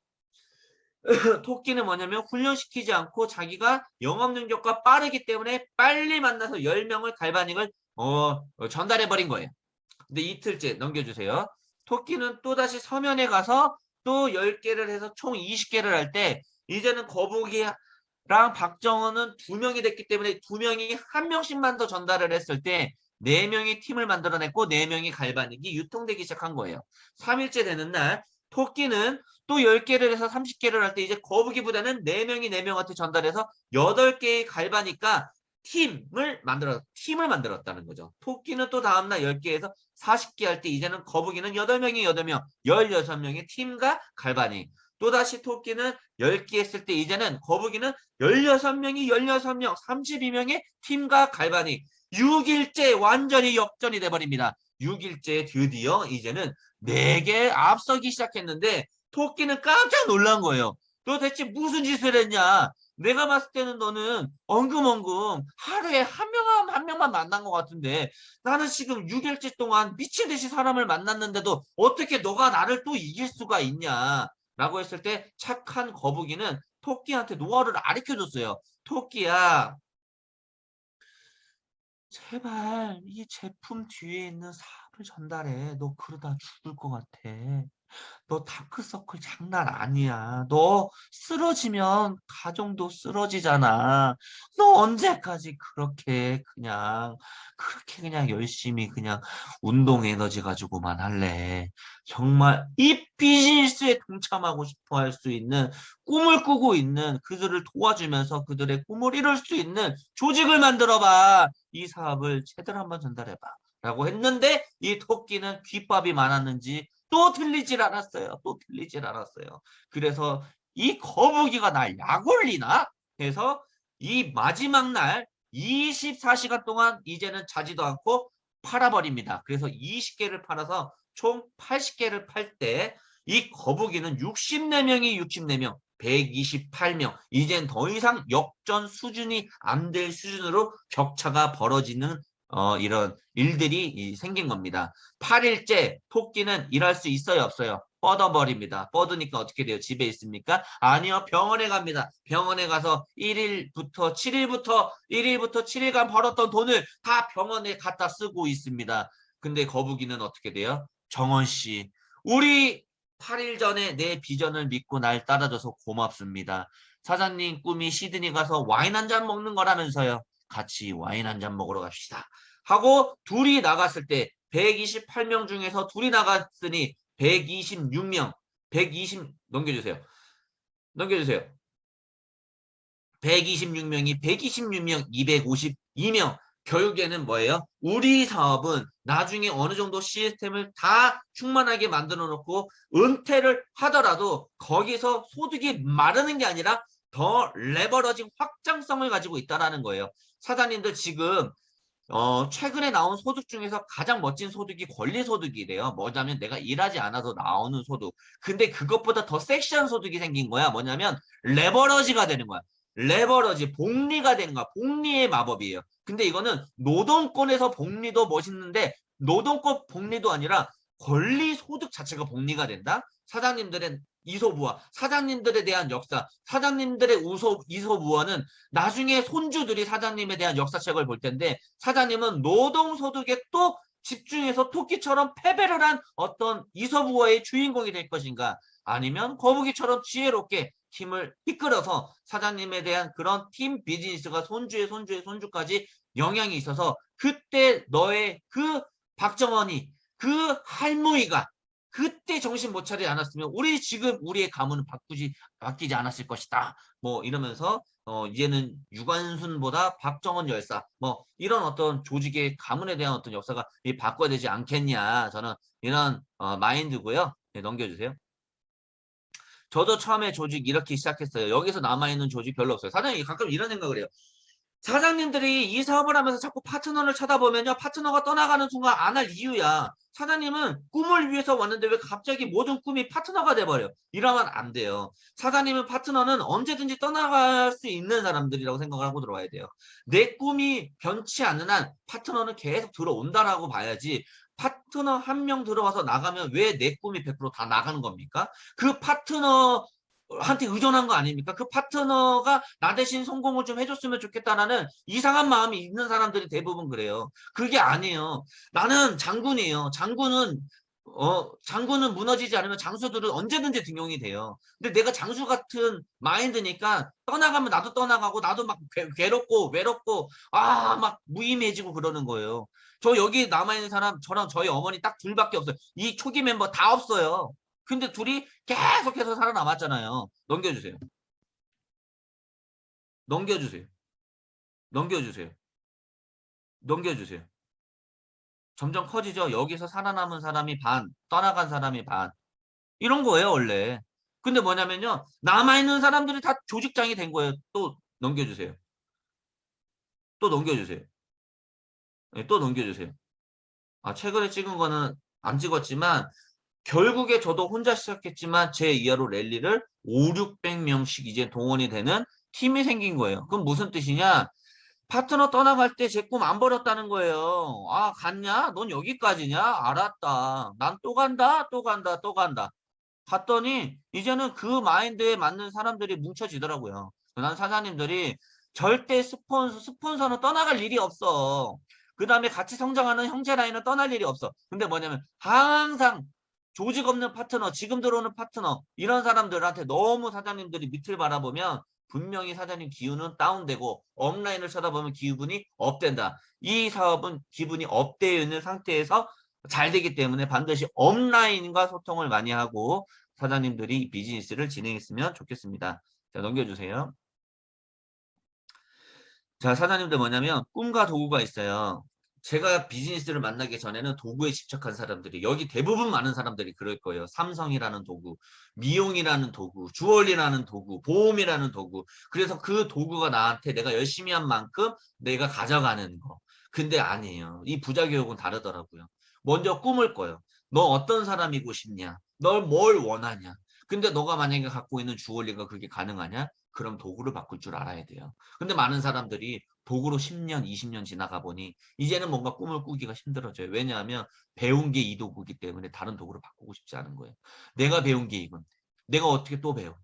토끼는 뭐냐면 훈련시키지 않고 자기가 영업 능력과 빠르기 때문에 빨리 만나서 10명을 갈바닉을 전달해 버린 거예요. 근데 이틀째 넘겨주세요. 토끼는 또다시 서면에 가서 또 10개를 해서 총 20개를 할 때 이제는 거북이랑 박정원은 2명이 됐기 때문에 2명이 1명씩만 더 전달을 했을 때 4명이 팀을 만들어냈고 4명이 갈바닉이 유통되기 시작한 거예요. 3일째 되는 날 토끼는 또 10개를 해서 30개를 할 때 이제 거북이보다는 4명이 4명한테 전달해서 8개의 갈바닉과 팀을 만들었다는 거죠. 토끼는 또 다음날 10개에서 40개 할 때 이제는 거북이는 8명이 8명, 16명의 팀과 갈바닉. 또다시 토끼는 10개 했을 때 이제는 거북이는 16명이 16명, 32명의 팀과 갈바닉. 6일째 완전히 역전이 돼버립니다. 6일째 드디어 이제는 4개 앞서기 시작했는데 토끼는 깜짝 놀란 거예요. 도대체 무슨 짓을 했냐? 내가 봤을 때는 너는 엉금엉금 하루에 한 명만 만난 것 같은데 나는 지금 6일째 동안 미친 듯이 사람을 만났는데도 어떻게 너가 나를 또 이길 수가 있냐? 라고 했을 때 착한 거북이는 토끼한테 노하우를 가르쳐줬어요. 토끼야, 제발 이 제품 뒤에 있는 사업을 전달해. 너 그러다 죽을 것 같아. 너 다크서클 장난 아니야. 너 쓰러지면 가정도 쓰러지잖아. 너 언제까지 그렇게 그냥 열심히 그냥 운동 에너지 가지고만 할래. 정말 이 비즈니스에 동참하고 싶어 할 수 있는 꿈을 꾸고 있는 그들을 도와주면서 그들의 꿈을 이룰 수 있는 조직을 만들어 봐. 이 사업을 제대로 한번 전달해 봐. 라고 했는데 이 토끼는 귓밥이 많았는지 또 들리질 않았어요. 또 들리질 않았어요. 그래서 이 거북이가 날 약 올리나? 해서 이 마지막 날 24시간 동안 이제는 자지도 않고 팔아버립니다. 그래서 20개를 팔아서 총 80개를 팔 때 이 거북이는 64명이 64명, 128명. 이젠 더 이상 역전 수준이 안 될 수준으로 격차가 벌어지는 이런 일들이 생긴 겁니다. 8일째 토끼는 일할 수 있어요, 없어요? 뻗어버립니다. 뻗으니까 어떻게 돼요? 집에 있습니까? 아니요, 병원에 갑니다. 병원에 가서 1일부터 7일간 벌었던 돈을 다 병원에 갖다 쓰고 있습니다. 근데 거북이는 어떻게 돼요? 정원 씨, 우리 8일 전에 내 비전을 믿고 날 따라줘서 고맙습니다. 사장님 꿈이 시드니 가서 와인 한 잔 먹는 거라면서요. 같이 와인 한 잔 먹으러 갑시다. 하고 둘이 나갔을 때 128명 중에서 둘이 나갔으니 126명, 120 넘겨주세요. 넘겨주세요. 126명이 126명, 252명. 결국에는 뭐예요? 우리 사업은 나중에 어느 정도 시스템을 다 충만하게 만들어 놓고 은퇴를 하더라도 거기서 소득이 마르는 게 아니라 더 레버러징 확장성을 가지고 있다는 거예요. 사장님들 지금 최근에 나온 소득 중에서 가장 멋진 소득이 권리소득이래요. 뭐냐면 내가 일하지 않아도 나오는 소득. 근데 그것보다 더 섹시한 소득이 생긴 거야. 뭐냐면 레버러지가 되는 거야. 레버러지, 복리가 되는 거야. 복리의 마법이에요. 근데 이거는 노동권에서 복리도 멋있는데 노동권 복리도 아니라 권리소득 자체가 복리가 된다? 사장님들의 이소부화, 사장님들에 대한 역사, 사장님들의 이소부화는 나중에 손주들이 사장님에 대한 역사책을 볼 텐데 사장님은 노동소득에 또 집중해서 토끼처럼 패배를 한 어떤 이서부어의 주인공이 될 것인가 아니면 거북이처럼 지혜롭게 팀을 이끌어서 사장님에 대한 그런 팀 비즈니스가 손주의 손주의 손주까지 영향이 있어서 그때 너의 그 박정원이 그 할머니가 그때 정신 못 차리지 않았으면 우리 지금 우리의 가문은 바뀌지 않았을 것이다. 뭐 이러면서 이제는 유관순보다 박정원 열사 뭐 이런 어떤 조직의 가문에 대한 어떤 역사가 바꿔야 되지 않겠냐 저는 이런 마인드고요. 네, 넘겨주세요. 저도 처음에 조직 이렇게 시작했어요. 여기서 남아있는 조직 별로 없어요. 사장님이 가끔 이런 생각을 해요. 사장님들이 이 사업을 하면서 자꾸 파트너를 찾아보면요. 파트너가 떠나가는 순간 안 할 이유야. 사장님은 꿈을 위해서 왔는데 왜 갑자기 모든 꿈이 파트너가 돼버려. 이러면 안 돼요. 사장님은 파트너는 언제든지 떠나갈 수 있는 사람들이라고 생각을 하고 들어와야 돼요. 내 꿈이 변치 않는 한 파트너는 계속 들어온다라고 봐야지. 파트너 한 명 들어와서 나가면 왜 내 꿈이 100%다 나가는 겁니까? 그 파트너 한테 의존한 거 아닙니까? 그 파트너가 나 대신 성공을 좀 해줬으면 좋겠다라는 이상한 마음이 있는 사람들이 대부분 그래요. 그게 아니에요. 나는 장군이에요. 장군은 무너지지 않으면 장수들은 언제든지 등용이 돼요. 근데 내가 장수 같은 마인드니까 떠나가면 나도 떠나가고 나도 막 괴롭고 외롭고 막 무의미해지고 그러는 거예요. 저 여기 남아있는 사람 저랑 저희 어머니 딱 둘밖에 없어요. 이 초기 멤버 다 없어요. 근데 둘이 계속해서 살아남았잖아요. 넘겨주세요. 넘겨주세요. 넘겨주세요. 넘겨주세요. 점점 커지죠. 여기서 살아남은 사람이 반, 떠나간 사람이 반. 이런 거예요, 원래. 근데 뭐냐면요. 남아있는 사람들이 다 조직장이 된 거예요. 또 넘겨주세요. 또 넘겨주세요. 네, 또 넘겨주세요. 최근에 찍은 거는 안 찍었지만 결국에 저도 혼자 시작했지만 제 이하로 랠리를 5, 600명씩 이제 동원이 되는 힘이 생긴 거예요. 그럼 무슨 뜻이냐? 파트너 떠나갈 때 제 꿈 안 버렸다는 거예요. 아, 갔냐? 넌 여기까지냐? 알았다. 난 또 간다, 또 간다, 또 간다. 갔더니 이제는 그 마인드에 맞는 사람들이 뭉쳐지더라고요. 난 사장님들이 절대 스폰서는 떠나갈 일이 없어. 그 다음에 같이 성장하는 형제 라인은 떠날 일이 없어. 근데 뭐냐면 항상 조직 없는 파트너, 지금 들어오는 파트너 이런 사람들한테 너무 사장님들이 밑을 바라보면 분명히 사장님 기운은 다운되고 업라인을 쳐다보면 기분이 업된다. 이 사업은 기분이 업되어 있는 상태에서 잘 되기 때문에 반드시 업라인과 소통을 많이 하고 사장님들이 비즈니스를 진행했으면 좋겠습니다. 자, 넘겨주세요. 자, 사장님들 뭐냐면 꿈과 도구가 있어요. 제가 비즈니스를 만나기 전에는 도구에 집착한 사람들이 여기 대부분 많은 사람들이 그럴 거예요. 삼성이라는 도구, 미용이라는 도구, 주얼리라는 도구, 보험이라는 도구. 그래서 그 도구가 나한테 내가 열심히 한 만큼 내가 가져가는 거. 근데 아니에요. 이 부자교육은 다르더라고요. 먼저 꿈을 꿔요. 너 어떤 사람이고 싶냐? 널 뭘 원하냐? 근데 너가 만약에 갖고 있는 주얼리가 그게 가능하냐? 그럼 도구를 바꿀 줄 알아야 돼요. 근데 많은 사람들이 도구로 10년, 20년 지나가 보니 이제는 뭔가 꿈을 꾸기가 힘들어져요. 왜냐하면 배운 게 이 도구이기 때문에 다른 도구를 바꾸고 싶지 않은 거예요. 내가 배운 게 이건. 내가 어떻게 또 배워.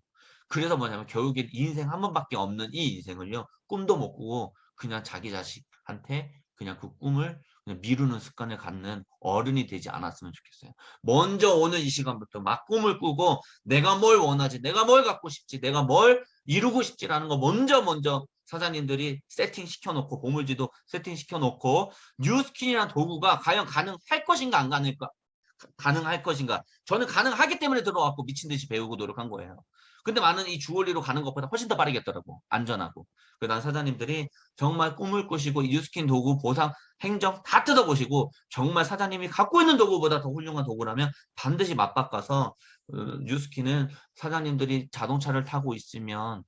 그래서 뭐냐면 결국엔 인생 한 번밖에 없는 이 인생을요. 꿈도 못 꾸고 그냥 자기 자식한테 그냥 그 꿈을 그냥 미루는 습관을 갖는 어른이 되지 않았으면 좋겠어요. 먼저 오늘 이 시간부터 막 꿈을 꾸고 내가 뭘 원하지, 내가 뭘 갖고 싶지, 내가 뭘 이루고 싶지라는 거 먼저 사장님들이 세팅 시켜놓고 보물지도 세팅 시켜놓고 뉴스킨이라는 도구가 과연 가능할 것인가 안 가능할 것인가. 저는 가능하기 때문에 들어왔고 미친 듯이 배우고 노력한 거예요. 근데 많은 이 주얼리로 가는 것보다 훨씬 더 빠르겠더라고. 안전하고. 난 사장님들이 정말 꿈을 꾸시고 뉴스킨 도구, 보상, 행정 다 뜯어보시고 정말 사장님이 갖고 있는 도구보다 더 훌륭한 도구라면 반드시 맞바꿔서 뉴스킨은 사장님들이 자동차를 타고 있으면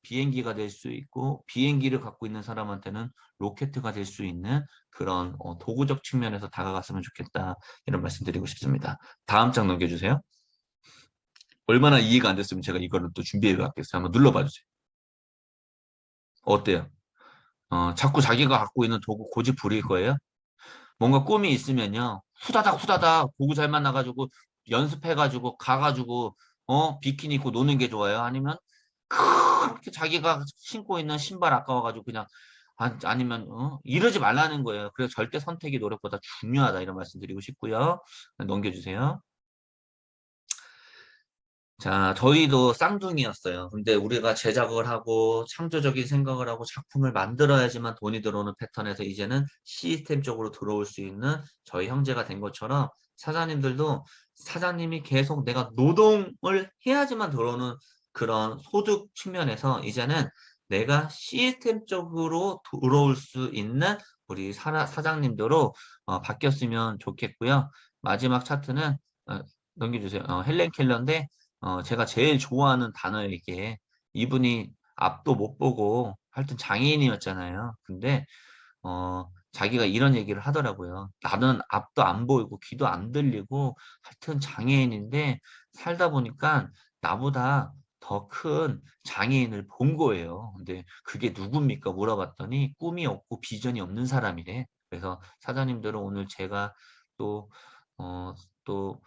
비행기가 될 수 있고 비행기를 갖고 있는 사람한테는 로켓가 될 수 있는 그런 도구적 측면에서 다가갔으면 좋겠다. 이런 말씀드리고 싶습니다. 다음 장 넘겨주세요. 얼마나 이해가 안 됐으면 제가 이거를 또 준비해 왔겠어요. 한번 눌러봐 주세요. 어때요? 자꾸 자기가 갖고 있는 도구 고집 부릴 거예요? 뭔가 꿈이 있으면요. 후다닥 도구 잘 만나가지고 연습해가지고 가가지고 비키니 입고 노는 게 좋아요? 아니면 그렇게 자기가 신고 있는 신발 아까워가지고 그냥 아니면 이러지 말라는 거예요. 그래서 절대 선택이 노력보다 중요하다 이런 말씀 드리고 싶고요. 넘겨주세요. 자, 저희도 쌍둥이였어요. 근데 우리가 제작을 하고 창조적인 생각을 하고 작품을 만들어야지만 돈이 들어오는 패턴에서 이제는 시스템적으로 들어올 수 있는 저희 형제가 된 것처럼 사장님들도 사장님이 계속 내가 노동을 해야지만 들어오는 그런 소득 측면에서 이제는 내가 시스템적으로 들어올 수 있는 우리 사장님들로 바뀌었으면 좋겠고요. 마지막 차트는 넘겨주세요. 헬렌 켈러인데 제가 제일 좋아하는 단어에게 이분이 앞도 못 보고 하여튼 장애인이었잖아요. 근데 자기가 이런 얘기를 하더라고요. 나는 앞도 안 보이고 귀도 안 들리고 하여튼 장애인인데 살다 보니까 나보다 더 큰 장애인을 본 거예요. 근데 그게 누굽니까? 물어봤더니 꿈이 없고 비전이 없는 사람이래. 그래서 사장님들은 오늘 제가 또, 또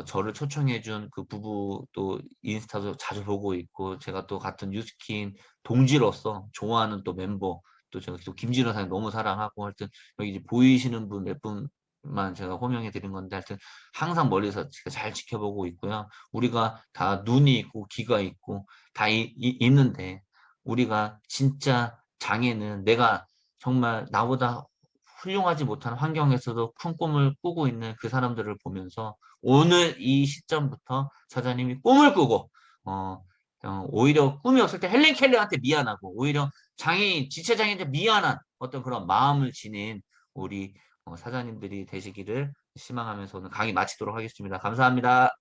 저를 초청해준 그 부부 또 인스타도 자주 보고 있고 제가 또 같은 뉴스킨 동지로서 좋아하는 또 멤버 또 제가 또 김진호 사님 너무 사랑하고 하여튼 여기 이제 보이시는 분 몇 분만 제가 호명해 드린 건데 하여튼 항상 멀리서 제가 잘 지켜보고 있고요. 우리가 다 눈이 있고 귀가 있고 다 있는데 우리가 진짜 장애는 내가 정말 나보다 훌륭하지 못한 환경에서도 큰 꿈을 꾸고 있는 그 사람들을 보면서 오늘 이 시점부터 사장님이 꿈을 꾸고 오히려 꿈이 없을 때 헬렌 켈러한테 미안하고 오히려 장애인, 지체장애인한테 미안한 어떤 그런 마음을 지닌 우리 사장님들이 되시기를 희망하면서 오늘 강의 마치도록 하겠습니다. 감사합니다.